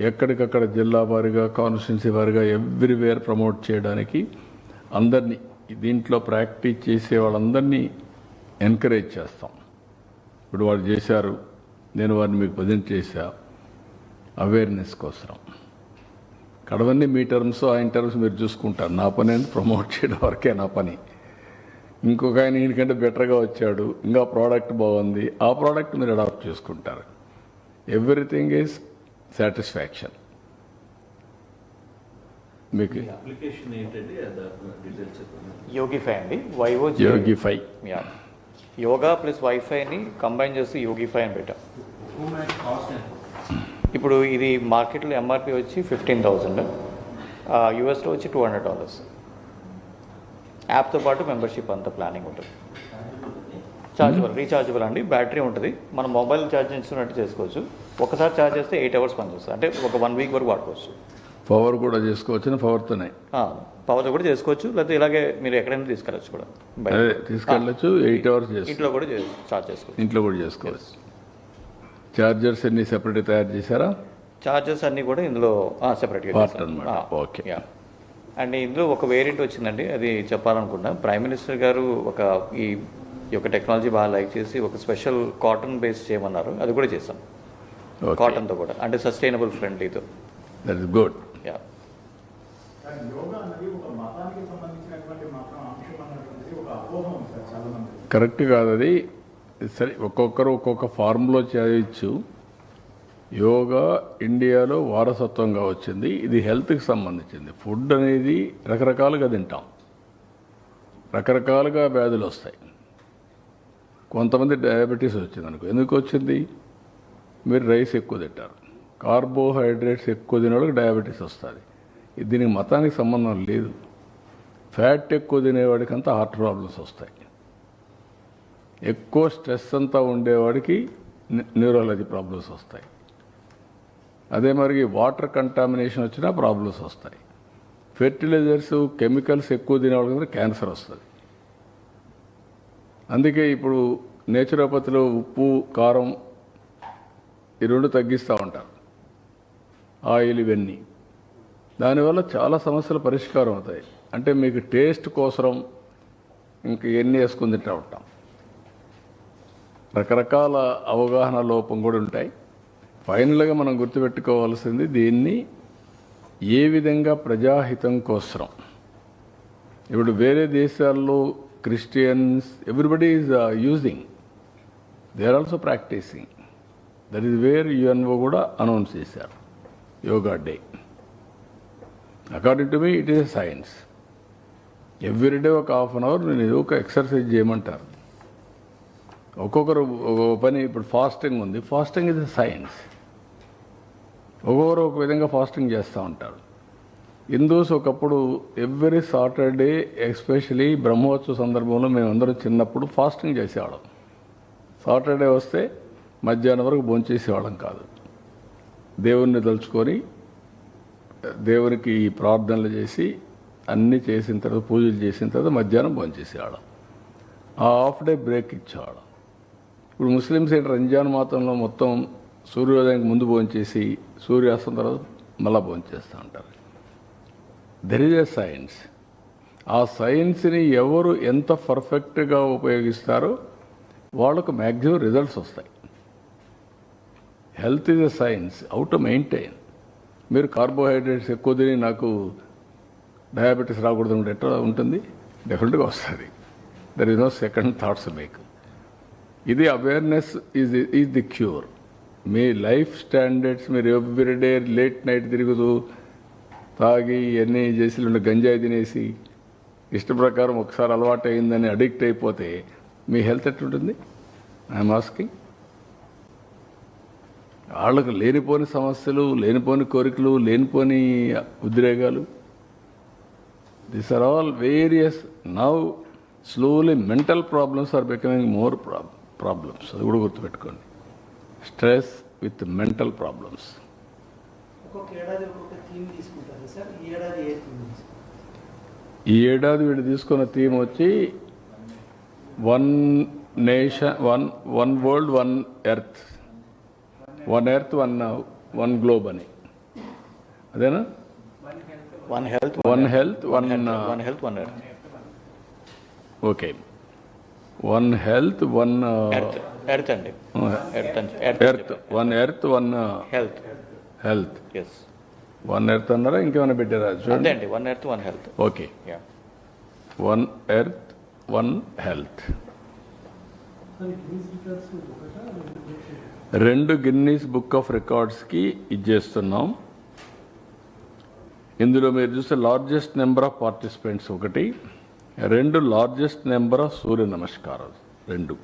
ఎక్కడికక్కడ జిల్లా వారీగా, కాన్స్టిట్యున్సీ వారీగా ఎవ్రీవేర్ ప్రమోట్ చేయడానికి అందరినీ దీంట్లో ప్రాక్టీస్ చేసే వాళ్ళందరినీ ఎంకరేజ్ చేస్తాం. ఇప్పుడు వాళ్ళు చేశారు, నేను వారిని మీకు ప్రజెంట్ చేశా అవేర్నెస్ కోసం. కడవన్నీ మీ టర్మ్స్ ఆయన టర్మ్స్ మీరు చూసుకుంటారు. నా పని అని ప్రమోట్ చేయడం వరకే నా పని. ఇంకొక ఆయన ఈయనకంటే బెటర్గా వచ్చాడు, ఇంకా ప్రోడక్ట్ బాగుంది, ఆ ప్రోడక్ట్ మీరు అడాప్ట్ చేసుకుంటారు. Everything is satisfaction. మీకు అప్లికేషన్ ఏంటండి? యోగిఫై అండి, యోగిఫై. యోగా ప్లస్ వైఫైని కంబైన్ చేసి యోగిఫై అని పెట్టాం. ఇప్పుడు ఇది మార్కెట్లో ఎంఆర్పి వచ్చి 15,000, యూఎస్లో వచ్చి $200. యాప్తో పాటు మెంబర్షిప్ అంతా ప్లానింగ్ ఉంటుంది. ఛార్జబుల్, రీఛార్జబుల్ అండి. బ్యాటరీ ఉంటుంది. మనం మొబైల్ ఛార్జ్ చేస్తున్నట్టు చేసుకోవచ్చు. ఒకసారి ఛార్జ్ చేస్తే 8 hours పనిచేస్తుంది. అంటే ఒక 1 week వరకు వాడుకోవచ్చు. పవర్ కూడా చేసుకోవచ్చు. పవర్తోనే పవర్తో కూడా చేసుకోవచ్చు, లేకపోతే ఇలాగే మీరు ఎక్కడైనా తీసుకెళ్ళచ్చు కూడా. తీసుకెళ్ళచ్చు. 8 hours ఇంట్లో కూడా ఛార్జ్ చేసుకోవచ్చు. ఇంట్లో కూడా చేసుకోవచ్చు. చార్జర్స్ అన్ని సెపరేట్ తయారు చేశారా? చార్జెస్ అన్నీ కూడా ఇందులో సెపరేట్గా పార్ట్ అన్నమాట. ఓకే. అండ్ ఇందులో ఒక వేరియంట్ వచ్చిందండి, అది చెప్పాలనుకుంటా. ప్రైమ్ మినిస్టర్ గారు ఈ యొక్క టెక్నాలజీ బాగా లైక్ చేసి ఒక స్పెషల్ కాటన్ బేస్ చేయమన్నారు. అది కూడా చేసాం, కాటన్తో కూడా, అంటే సస్టైనబుల్ ఫ్రెండ్లీతో. That is good. యా. కానీ యోగా అనేది ఒక మతానికి సంబంధించినటువంటి మాత్రం అంశం అన్నటువంటిది ఒక అపోహ ఉంది సార్ చాలా మంది. కరెక్ట్ కాదు అది. సరే, ఒక్కొక్కరు ఒక్కొక్క ఫార్ములో చేయొచ్చు. యోగా ఇండియాలో వారసత్వంగా వచ్చింది. ఇది హెల్త్కి సంబంధించింది. ఫుడ్ అనేది రకరకాలుగా తింటాం, రకరకాలుగా వ్యాధులు వస్తాయి. కొంతమంది డయాబెటీస్ వచ్చింది అనుకో. ఎందుకు వచ్చింది? మీరు రైస్ ఎక్కువ తింటారు, కార్బోహైడ్రేట్స్ ఎక్కువ తినే వాళ్ళకి డయాబెటీస్ వస్తుంది. దీనికి మతానికి సంబంధం లేదు. ఫ్యాట్ ఎక్కువ తినేవాడికి అంతా హార్ట్ ప్రాబ్లమ్స్ వస్తాయి. ఎక్కువ స్ట్రెస్ అంతా ఉండేవాడికి న్యూరాలజీ ప్రాబ్లమ్స్ వస్తాయి. అదే మరి వాటర్ కంటామినేషన్ వచ్చినా ప్రాబ్లమ్స్ వస్తాయి. ఫెర్టిలైజర్స్ కెమికల్స్ ఎక్కువ తినేవాళ్ళకి క్యాన్సర్ వస్తుంది. అందుకే ఇప్పుడు నేచురోపతిలో ఉప్పు కారం ఈ రెండు తగ్గిస్తూ ఉంటారు, ఆయిల్ ఇవన్నీ. దానివల్ల చాలా సమస్యలు పరిష్కారం అవుతాయి. అంటే మీకు టేస్ట్ కోసం ఇంక ఎన్ని వేసుకుని తింటూ ఉంటాం. రకరకాల అవగాహన లోపం కూడా ఉంటాయి. ఫైనల్గా మనం గుర్తుపెట్టుకోవాల్సింది దీన్ని ఏ విధంగా ప్రజాహితం కోసం. ఇప్పుడు వేరే దేశాల్లో Christians everybody is using, they are also practising. That is where UNO కూడా అనౌన్స్ చేశారు Yoga day. According to me it is a science. Everyday ఒక హాఫ్ అన్ అవర్ నేను ఏదో ఒక ఎక్సర్సైజ్ చేయమంటారు. ఒక్కొక్కరు పని. ఇప్పుడు ఫాస్టింగ్ ఉంది, ఫాస్టింగ్ ఇస్ ఎ సైన్స్. ఒక్కొక్కరు ఒక విధంగా ఫాస్టింగ్ చేస్తూ ఉంటారు. హిందూస్ ఒకప్పుడు ఎవ్రీ సాటర్డే ఎస్పెషలీ బ్రహ్మోత్సవ సందర్భంలో మేమందరం చిన్నప్పుడు ఫాస్టింగ్ చేసేవాళ్ళం. సాటర్డే వస్తే మధ్యాహ్నం వరకు భోంచేసేవాళ్ళం కాదు. దేవుణ్ణి తలుచుకొని దేవునికి ప్రార్థనలు చేసి అన్నీ చేసిన తర్వాత పూజలు చేసిన తర్వాత మధ్యాహ్నం భోంచేసేవాళ్ళం. ఆ హాఫ్ డే బ్రేక్ ఇచ్చేవాళ్ళం. ఇప్పుడు ముస్లిమ్స్ ఏంటి, రంజాన్ మాతంలో మొత్తం సూర్యోదయానికి ముందు భోంచేసి సూర్యాస్తం తర్వాత మళ్ళా భోంచేస్తూ ఉంటారు. There is a science. ఆ సైన్స్ని ఎవరు ఎంత పర్ఫెక్ట్గా ఉపయోగిస్తారో వాళ్ళకు మ్యాక్సిమం రిజల్ట్స్ వస్తాయి. Health is a science, how to maintain. మీరు కార్బోహైడ్రేట్స్ ఎక్కువ తిని నాకు డయాబెటీస్ రాకూడదు అంటే ఎట్లా ఉంటుంది? డెఫినెట్గా వస్తుంది. There is no second thoughts make. ఇది అవేర్నెస్ ఈజ్ ది క్యూర్. మీ లైఫ్ స్టాండర్డ్స్ మీరు ఎవ్రీడే లేట్ నైట్ తిరుగుతూ తాగి ఎన్ని చేసి గంజాయి తినేసి ఇష్ట ప్రకారం ఒకసారి అలవాటు అయిందని అడిక్ట్ అయిపోతే మీ హెల్త్ ఎట్లుంటుంది? I'm asking. వాళ్ళకు లేనిపోని సమస్యలు, లేనిపోని కోరికలు, లేనిపోని ఉద్రేగాలు. These are all various. Now slowly mental problems are becoming more problems. అది కూడా గుర్తుపెట్టుకోండి. Stress with mental problems. ఒక్కొక్క ఏడాది ఒక్కొక్క థీమ్ తీసుకుంటారు సార్. ఈ ఏడాది ఏ థీమ్? ఈ ఏడాది వీడు తీసుకున్న థీమ్ వచ్చి one nation, one world, one earth. One earth, one globe అని. అదేనా? One health, one health, one health, one earth. Okay. One health, one earth అండి. Earth, one earth, one health. Health. Yes. One earth అన్నారా ఇంకేమైనా పెట్టారా? అంతే చూడండి. అండి, one earth, one health. Okay. One earth, one health. 2 Guinness book of రికార్డ్స్కి ఇచ్చేస్తున్నాం. ఇందులో మీరు చూస్తే largest number of participants 1, 2 largest number of surya నమస్కారాలు 2,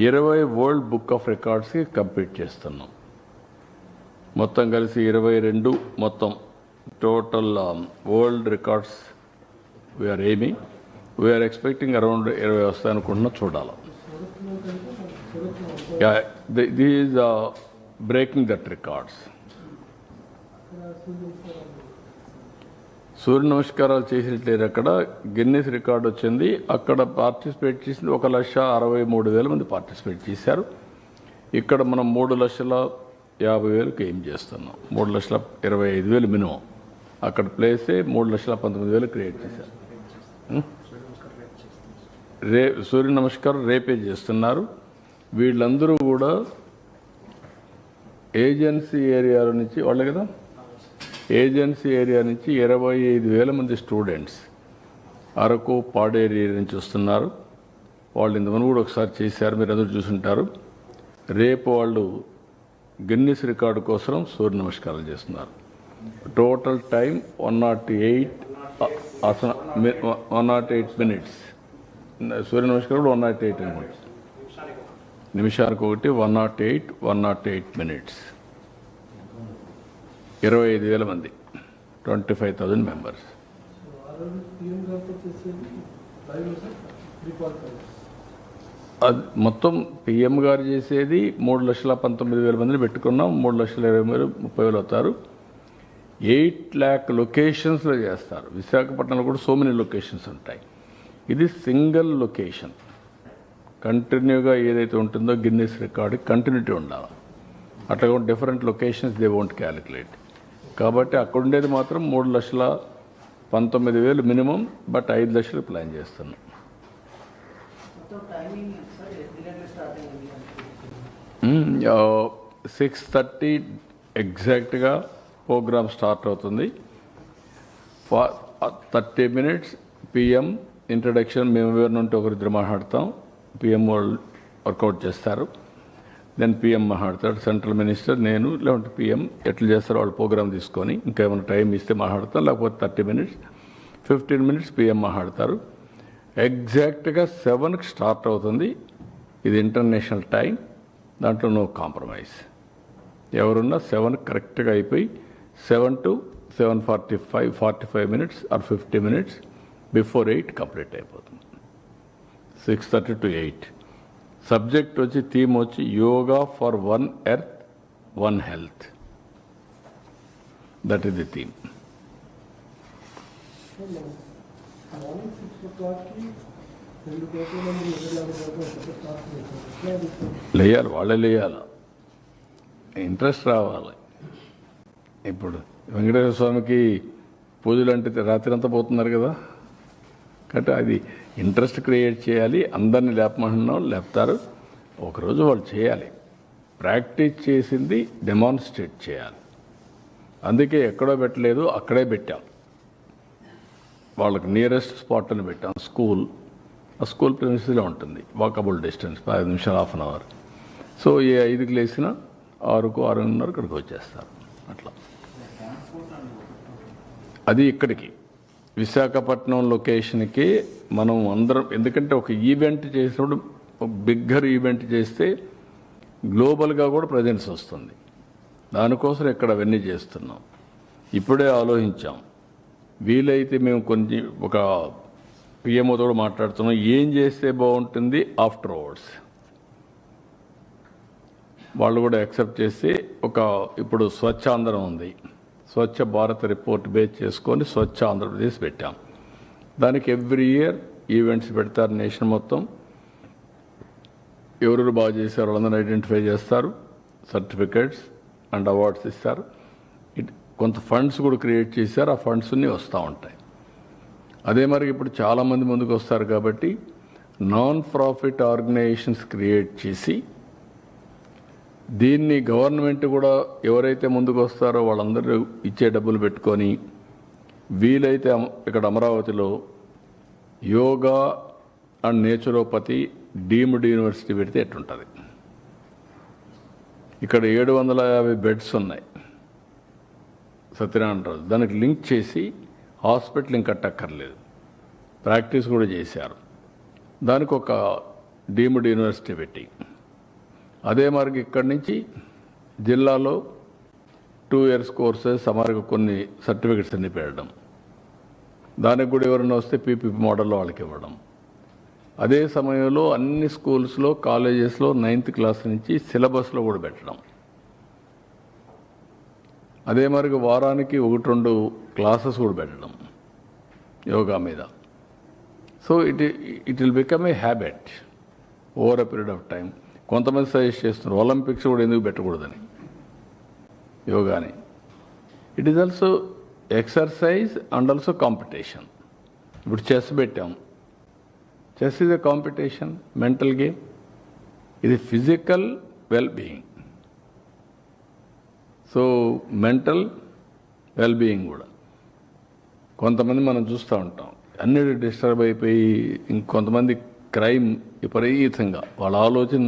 20 వరల్డ్ బుక్ ఆఫ్ రికార్డ్స్కి కంప్లీట్ చేస్తున్నాం. మొత్తం కలిసి 22 మొత్తం total world records we're aiming. We're expecting around 20 వస్తాయి అనుకుంటున్నా. చూడాలి. This is breaking that records. Surya నమస్కారాలు చేసినట్లేరు. అక్కడ గిన్నెస్ రికార్డ్ వచ్చింది. అక్కడ పార్టిసిపేట్ చేసింది 1,63,000 మంది పార్టిసిపేట్ చేశారు. ఇక్కడ మనం 3,50,000కి ఏం చేస్తున్నాం. 3,25,000 మినిమం. అక్కడ ప్లేసే 3,19,000 క్రియేట్ చేశారు. సూర్య నమస్కారం రేపే చేస్తున్నారు. వీళ్ళందరూ కూడా ఏజెన్సీ ఏరియాల నుంచి వాళ్ళే కదా, ఏజెన్సీ ఏరియా నుంచి 25,000 మంది స్టూడెంట్స్ అరకు పాడేరు ఏరియా నుంచి వస్తున్నారు. వాళ్ళు ఇంతమంది కూడా ఒకసారి చేశారు, మీరు అందరూ చూసుంటారు. రేపు వాళ్ళు గిన్నిస్ రికార్డు కోసం సూర్య నమస్కారాలు చేస్తున్నారు. Total time 108 minutes. సూర్య నమస్కారం కూడా 108 మినిట్స్, నిమిషానికి ఒకటి 108 మినిట్స్. 25,000 మంది, 25,000 మెంబర్స్. అది మొత్తం పిఎం గారు చేసేది 3,19,000 మందిని పెట్టుకున్నాం. 3,20,030 అవుతారు. 8 lakh లొకేషన్స్లో చేస్తారు. విశాఖపట్నంలో కూడా సో మెనీ లొకేషన్స్ ఉంటాయి. ఇది సింగిల్ లొకేషన్. కంటిన్యూగా ఏదైతే ఉంటుందో గిన్నెస్ రికార్డు కంటిన్యూటీ ఉండాలి. అట్లా different locations they won't calculate. కాబట్టి అక్కడ ఉండేది మాత్రం 3,19,000 మినిమం, బట్ 5 లక్షలు ప్లాన్ చేస్తున్నాం. మొత్తం టైమింగ్ సార్ ఎన్ని గంటలకు స్టార్ట్ అయ్యింది? 6:30 ఎగ్జాక్ట్గా ప్రోగ్రామ్ స్టార్ట్ అవుతుంది. 30 minutes పిఎం ఇంట్రడక్షన్. మేము ఎవరి నుండి ఒకరిద్దరు మాట్లాడతాం. పిఎం వాళ్ళు వర్కౌట్ చేస్తారు. దెన్ పిఎం మాట్లాడతాడు, సెంట్రల్ మినిస్టర్, నేను, లేదంటే పిఎం ఎట్లా చేస్తారో వాళ్ళు ప్రోగ్రామ్ తీసుకొని ఇంకేమైనా టైం ఇస్తే మాట్లాడతాం. లేకపోతే 30 minutes, 15 minutes పిఎం మాట్లాడతారు. ఎగ్జాక్ట్గా 7కి స్టార్ట్ అవుతుంది. ఇది ఇంటర్నేషనల్ టైం, దాంట్లో నో కాంప్రమైజ్. ఎవరున్నా 7 కరెక్ట్గా అయిపోయి 7 to 7:45, 45 minutes or 50 minutes before 8 complete అయిపోతుంది. 6:30 to 8. సబ్జెక్ట్ వచ్చి, థీమ్ వచ్చి yoga for 1 earth, 1 health. That is the theme. Morning 6 o'clockకి 2 కోట్ల మంది లేయాలి, వాళ్ళే లేయాలి, ఇంట్రెస్ట్ రావాలి. ఇప్పుడు వెంకటేశ్వర స్వామికి పూజలు అంటే రాత్రి అంతా పోతున్నారు కదా, కాబట్టి అది ఇంట్రెస్ట్ క్రియేట్ చేయాలి. అందరినీ లేపమంటున్నాం, లేపుతారు. ఒకరోజు వాళ్ళు చేయాలి. ప్రాక్టీస్ చేసింది డెమాన్స్ట్రేట్ చేయాలి. అందుకే ఎక్కడో పెట్టలేదు, అక్కడే పెట్టాం. వాళ్ళకి నియరెస్ట్ స్పాట్ అని పెట్టాం. స్కూల్, ఆ స్కూల్ ప్రిన్సిస్లో ఉంటుంది, వాకబుల్ డిస్టెన్స్, 5 నిమిషాలు, 1/2 hour. సో ఏ 5కి లేచినా 6కు 6:30 ఇక్కడికి వచ్చేస్తారు. అట్లా అది ఇక్కడికి విశాఖపట్నం లొకేషన్కి మనం అందరం, ఎందుకంటే ఒక ఈవెంట్ చేసినప్పుడు, ఒక బిగ్గర్ ఈవెంట్ చేస్తే గ్లోబల్గా కూడా ప్రజెన్స్ వస్తుంది. దానికోసం ఇక్కడ అవన్నీ చేస్తున్నాం. ఇప్పుడే ఆలోచించాం, వీలైతే మేము ఒక పిఎంఓతో కూడా మాట్లాడుతున్నాం, ఏం చేస్తే బాగుంటుంది ఆఫ్టర్వర్డ్స్. వాళ్ళు కూడా యాక్సెప్ట్ చేసి ఇప్పుడు స్వచ్ఛాంధ్రం ఉంది, స్వచ్ఛ భారత్ రిపోర్ట్ బేస్ చేసుకొని స్వచ్ఛ ఆంధ్రప్రదేశ్ పెట్టాం. దానికి ఎవ్రీ ఇయర్ ఈవెంట్స్ పెడతారు. నేషన్ మొత్తం ఎవరెవరు బాగా చేశారు వాళ్ళందరూ ఐడెంటిఫై చేస్తారు, సర్టిఫికేట్స్ అండ్ అవార్డ్స్ ఇస్తారు. కొంత ఫండ్స్ కూడా క్రియేట్ చేశారు, ఆ ఫండ్స్ అన్నీ వస్తూ ఉంటాయి. అదే మరి ఇప్పుడు చాలామంది ముందుకు వస్తారు కాబట్టి నాన్ ప్రాఫిట్ ఆర్గనైజేషన్స్ క్రియేట్ చేసి దీన్ని గవర్నమెంట్ కూడా ఎవరైతే ముందుకు వస్తారో వాళ్ళందరూ ఇచ్చే డబ్బులు పెట్టుకొని, వీలైతే ఇక్కడ అమరావతిలో yoga and naturopathy deemed university పెడితే ఎట్టుంటుంది. ఇక్కడ 750 బెడ్స్ ఉన్నాయి సత్యనారాయణరాజు. దానికి లింక్ చేసి హాస్పిటల్ ఇంకా కట్టక్కర్లేదు, ప్రాక్టీస్ కూడా చేశారు. దానికి ఒక డీమ్డ్ యూనివర్సిటీ పెట్టి, అదే మరి ఇక్కడి నుంచి జిల్లాలో 2 years కోర్సెస్ సమానంగా కొన్ని సర్టిఫికెట్స్ అన్ని పెట్టడం, దానికి కూడా ఎవరైనా వస్తే పీపీపీ మోడల్లో వాళ్ళకి ఇవ్వడం. అదే సమయంలో అన్ని స్కూల్స్లో, కాలేజెస్లో 9th class నుంచి సిలబస్లో కూడా పెట్టడం. అదే మరి వారానికి 1-2 క్లాసెస్ కూడా పెట్టడం యోగా మీద. So it will become a habit over a period of time. కొంతమంది సజెస్ట్ చేస్తున్నారు ఒలింపిక్స్ కూడా ఎందుకు పెట్టకూడదని యోగాని. It is also exercise and also competition. ఇప్పుడు చెస్ పెట్టాం, chess is a competition, mental game. ఇది physical well being. So mental wellbeing కూడా. కొంతమంది మనం చూస్తూ ఉంటాం అన్నిటి డిస్టర్బ్ అయిపోయి, ఇంకొంతమంది క్రైమ్ విపరీతంగా వాళ్ళ ఆలోచన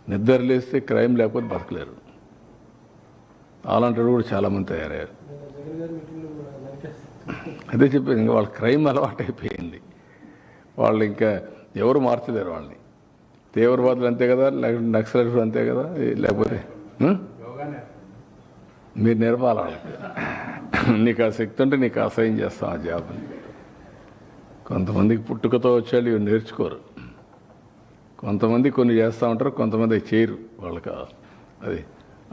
నిద్ర లేస్తే క్రైమ్ లేకపోతే బతకలేరు. అలాంటి వాళ్ళు కూడా చాలామంది తయారయ్యారు. జగన్ గారి మీటింగ్లో కూడా నరికేస్తారు. అదే చెప్పేది, ఇంకా వాళ్ళ క్రైమ్ అలవాటు అయిపోయింది. వాళ్ళు ఇంకా ఎవరు మార్చలేరు వాళ్ళని. తీవ్రవాదులు అంతే కదా, లేకపోతే నక్సలైట్లు అంతే కదా, లేకపోతే మీరు నేర్పాలి వాళ్ళకి. నీకు ఆ శక్తి ఉంటే నీకు అసహ్యం చేస్తాం ఆ జాబ్ని. కొంతమందికి పుట్టుకతో వచ్చేళ్ళు ఇవి నేర్చుకోరు. కొంతమంది కొన్ని చేస్తూ ఉంటారు, కొంతమంది చేయరు. వాళ్ళకి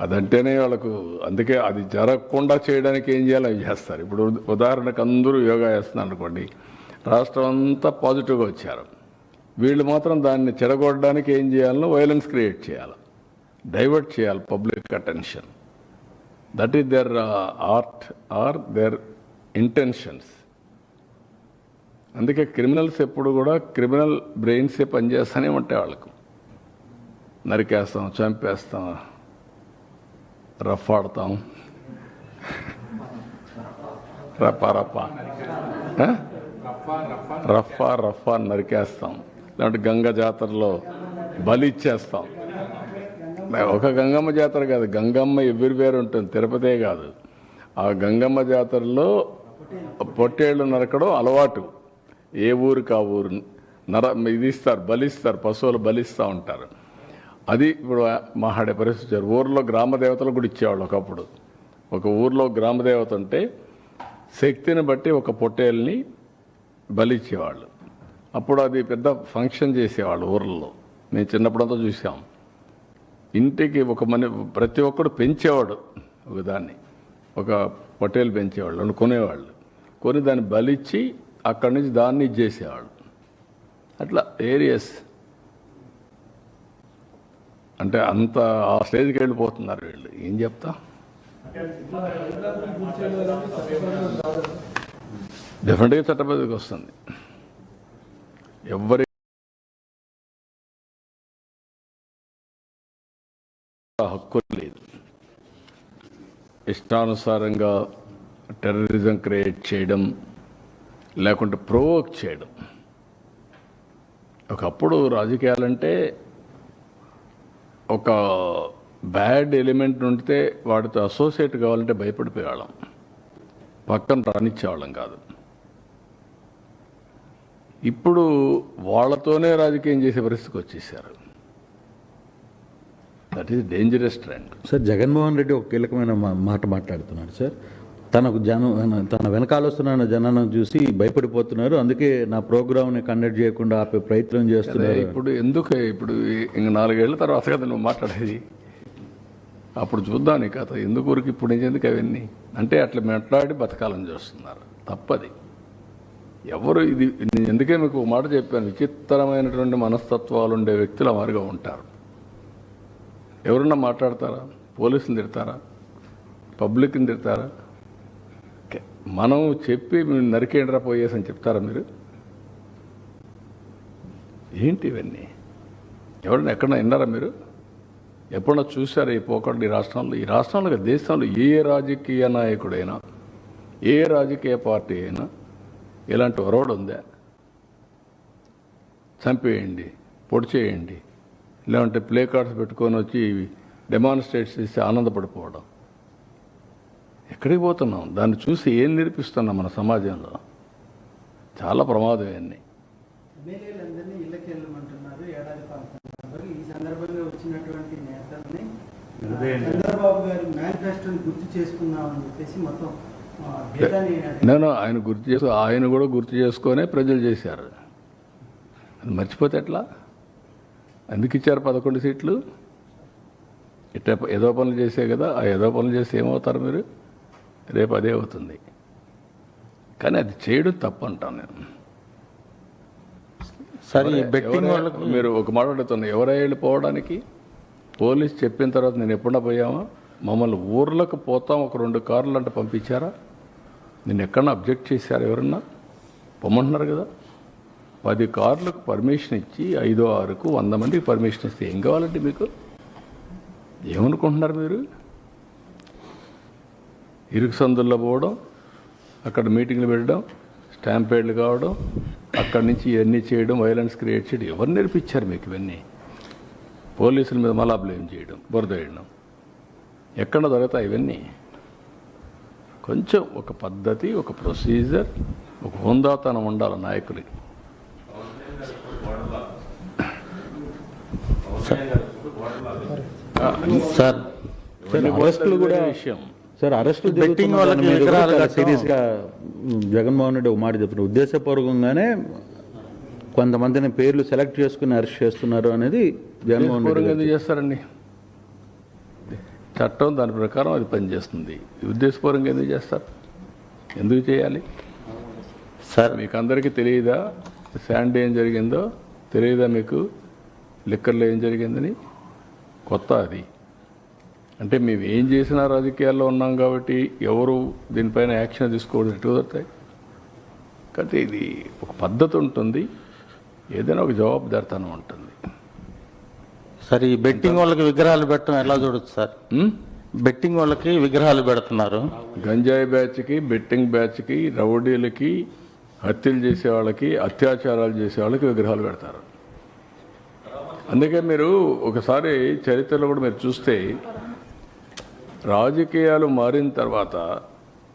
అదంటేనే వాళ్ళకు, అందుకే అది జరగకుండా చేయడానికి ఏం చేయాలో అవి చేస్తారు. ఇప్పుడు ఉదాహరణకు అందరూ యోగా చేస్తున్నారు అనుకోండి, రాష్ట్రం అంతా పాజిటివ్గా వచ్చారు. వీళ్ళు మాత్రం దాన్ని చెడగొట్టడానికి ఏం చేయాలో వైలెన్స్ క్రియేట్ చేయాలి, డైవర్ట్ చేయాలి public attention. That is their art or their intentions. అందుకే క్రిమినల్స్ ఎప్పుడు కూడా క్రిమినల్ బ్రెయిన్సే పనిచేస్తూనే ఉంటాయి. వాళ్ళకు నరికేస్తాం, చంపేస్తాం, రఫ్ ఆడతాం, రఫా నరికేస్తాం. లేదంటే గంగ జాతరలో బలి ఇచ్చేస్తాం. ఒక గంగమ్మ జాతర కాదు, గంగమ్మ ఎవ్రీవేర్ ఉంటుంది, తిరుపతే కాదు. ఆ గంగమ్మ జాతరలో పొట్టేళ్ళు నరకడం అలవాటు. ఏ ఊరికి ఆ ఊరు ఇది ఇస్తారు, బలిస్తారు, పశువులు బలిస్తూ ఉంటారు. అది ఇప్పుడు మాట్లాడే పరిస్థితి. ఊర్లో గ్రామ దేవతలు కూడా ఇచ్చేవాళ్ళు ఒకప్పుడు. ఒక ఊర్లో గ్రామదేవత ఉంటే శక్తిని బట్టి ఒక పొట్టేల్ని బలిచ్చేవాళ్ళు. అప్పుడు అది పెద్ద ఫంక్షన్ చేసేవాళ్ళు ఊర్లలో. మేము చిన్నప్పుడంతా చూసాం. ఇంటికి ఒక ప్రతి ఒక్కడు పెంచేవాడు దాన్ని, ఒక పొట్టేలు పెంచేవాళ్ళు, కొనేవాళ్ళు. కొని దాన్ని బలిచ్చి అక్కడి నుంచి దాన్ని ఇచ్చేసేవాళ్ళు. అట్లా ఏరియస్ అంటే అంత ఆ స్టేజ్కి వెళ్ళిపోతున్నారు వీళ్ళు. ఏం చెప్తా, డెఫినెట్గా చట్టబద్ధకి వస్తుంది. ఎవరి హక్కు లేదు. ఇష్టానుసారంగా టెర్రరిజం క్రియేట్ చేయడం, లేకుంటే ప్రొవోక్ చేయడం. ఒకప్పుడు రాజకీయాలంటే ఒక బ్యాడ్ ఎలిమెంట్ ఉంటే వాడితో అసోసియేట్ కావాలంటే భయపడిపోయేవాళ్ళం, పక్కన రానిచ్చేవాళ్ళం కాదు. ఇప్పుడు వాళ్ళతోనే రాజకీయం చేసే పరిస్థితికి వచ్చేసారు. That is dangerous trend. Sir, Jaganmohan Reddy ఒక కీలకమైన మాట మాట్లాడుతున్నాడు సార్. తన వెనకాల వస్తున్న జనాన్ని చూసి భయపడిపోతున్నారు, అందుకే నా ప్రోగ్రామ్ని కండక్ట్ చేయకుండా ఆపే ప్రయత్నం చేస్తున్నారు. ఇప్పుడు ఎందుకు, ఇప్పుడు ఇంక 4 ఏళ్ల తర్వాత కదా నువ్వు మాట్లాడేది. అప్పుడు చూద్దాం నీ కథ. ఎందుకు ఊరికి ఇప్పుడు ఎందుకు అవన్నీ అంటే అట్లా మాట్లాడి బతకాలని చూస్తున్నారు. తప్పది. ఎవరు ఇది నేను ఎందుకే మీకు ఒక మాట చెప్పాను, విచిత్రమైనటువంటి మనస్తత్వాలు ఉండే వ్యక్తులు అమరుగా ఉంటారు. ఎవరన్నా మాట్లాడతారా? పోలీసులు తిడతారా? పబ్లిక్ని తిడతారా? మనం చెప్పి మీరు నరికేండ్రా పోయేసని చెప్తారా మీరు? ఏంటి ఇవన్నీ? ఎవరన్నా ఎక్కడన్నా విన్నారా మీరు? ఎప్పుడన్నా చూసారా ఈ పోకడ ఈ రాష్ట్రంలో? ఈ రాష్ట్రంలో దేశంలో ఏ రాజకీయ నాయకుడైనా, ఏ రాజకీయ పార్టీ అయినా ఇలాంటి ఒరవడు ఉందా? చంపేయండి, పొడి చేయండి, లేదంటే ప్లే కార్డ్స్ పెట్టుకొని వచ్చి డెమాన్స్ట్రేట్ చేసి ఆనందపడిపోవడం. ఎక్కడికి పోతున్నాం? దాన్ని చూసి ఏం నేర్పిస్తున్నాం మన సమాజంలో? చాలా ప్రమాదం ఇవన్నీ. ఎమ్మెల్యేలందరినీ ఇళ్ళకి వెళ్ళమంటున్నారు, ఏడాది పాల్గొంటున్నారు. ఈ సందర్భంగా వచ్చినటువంటి నేతల్ని చంద్రబాబు గారి మేనిఫెస్టోని గుర్తు చేసుకున్నామని చెప్పేసి మొత్తం నేను ఆయన కూడా గుర్తు చేసుకొనే ప్రజలు చేశారు. అది మర్చిపోతే ఎట్లా? ఎందుకు ఇచ్చారు 11 సీట్లు? ఇట్లా ఏదో పనులు చేసే కదా. ఆ ఏదో పనులు చేస్తే ఏమవుతారు మీరు? రేపు అదే అవుతుంది. కానీ అది చేయడం తప్పు అంటాను నేను. సరే, బెట్టింగ్ వాళ్ళకు మీరు ఒక మాట అడుగుతున్నా, ఎవరై వెళ్ళిపోవడానికి? పోలీస్ చెప్పిన తర్వాత నేను ఎప్పుడన్నా పోయామా? మమ్మల్ని ఊర్లకు పోతాం ఒక 2 కార్లు అంటే పంపించారా? నేను ఎక్కడన్నా అబ్జెక్ట్ చేశారు? ఎవరన్నా పొమ్మంటున్నారు కదా. 10 కార్లకు పర్మిషన్ ఇచ్చి 5, 6కు 100 మందికి పర్మిషన్ ఇస్తే ఏం కావాలంటే మీకు? ఏమనుకుంటున్నారు మీరు? ఇరుకు సందుల్లో పోవడం, అక్కడ మీటింగ్లు పెట్టడం, స్టాంపేడ్లు కావడం, అక్కడి నుంచి ఇవన్నీ చేయడం, వైలెన్స్ క్రియేట్ చేయడం. ఎవరు నేర్పించారు మీకు ఇవన్నీ? పోలీసుల మీద మళ్ళా బ్లేమ్ చేయడం, బురద వేయడం. ఎక్కడ దొరుకుతాయి ఇవన్నీ? కొంచెం ఒక పద్ధతి, ఒక ప్రొసీజర్, ఒక హుందాతనం ఉండాలి నాయకులకి. సార్ అరెస్టులు కూడా విషయం. సార్ అరెస్టులు బెట్టింగ్ వాళ్ళకి విగ్రహాలు కట్టడం. సీరియస్గా జగన్మోహన్ రెడ్డి ఒక మాట చెప్పిన ఉద్దేశపూర్వకంగానే కొంతమందిని పేర్లు సెలెక్ట్ చేసుకుని అరెస్ట్ చేస్తున్నారు అనేది జగన్మోహన్ రెడ్డి ఎందుకు చేస్తారండి? చట్టం దాని ప్రకారం అది పనిచేస్తుంది. ఉద్దేశపూర్వకంగా ఎందుకు చేస్తారు? ఎందుకు చేయాలి? సార్ మీకు అందరికీ తెలియదా శాండీ ఏం జరిగిందో? తెలియదా మీకు లిక్కర్లో ఏం జరిగిందని? కొత్త అది. అంటే మేము ఏం చేసినా రాజకీయాల్లో ఉన్నాం కాబట్టి ఎవరు దీనిపైన యాక్షన్ తీసుకోవడం ఎటు కుదురుతాయి? కాబట్టి ఇది ఒక పద్ధతి ఉంటుంది, ఏదైనా ఒక జవాబుదారితనం ఉంటుంది. సార్ ఈ బెట్టింగ్ వాళ్ళకి విగ్రహాలు పెట్టడం ఎలా చూడొచ్చు సార్? బెట్టింగ్ వాళ్ళకి విగ్రహాలు పెడుతున్నారు. గంజాయి బ్యాచ్కి, బెట్టింగ్ బ్యాచ్కి, రౌడీలకి, హత్యలు చేసే వాళ్ళకి, అత్యాచారాలు చేసే వాళ్ళకి విగ్రహాలు పెడతారు. అందుకే మీరు ఒకసారి చరిత్రలో కూడా మీరు చూస్తే రాజకీయాలు మారిన తర్వాత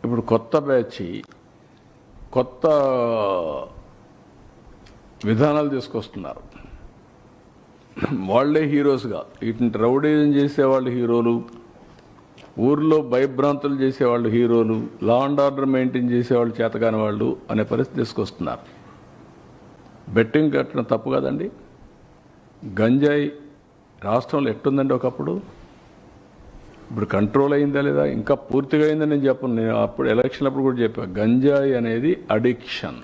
ఇప్పుడు కొత్త బ్యాచ్ కొత్త విధానాలు తీసుకొస్తున్నారు. వాళ్ళే హీరోస్గా, ఇటు రౌడీజం చేసేవాళ్ళు హీరోలు, ఊర్లో భయభ్రాంతులు చేసేవాళ్ళు హీరోలు, లా అండ్ ఆర్డర్ మెయింటైన్ చేసేవాళ్ళు చేతకాని వాళ్ళు అనే పరిస్థితి తీసుకొస్తున్నారు. బెట్టింగ్ కట్టడం తప్పు కదండి. గంజాయి రాష్ట్రంలో ఎట్టుందండి ఒకప్పుడు? ఇప్పుడు కంట్రోల్ అయిందా లేదా? ఇంకా పూర్తిగా అయిందని నేను చెప్పను. నేను అప్పుడు ఎలక్షన్ అప్పుడు కూడా చెప్పాను, గంజాయి అనేది అడిక్షన్.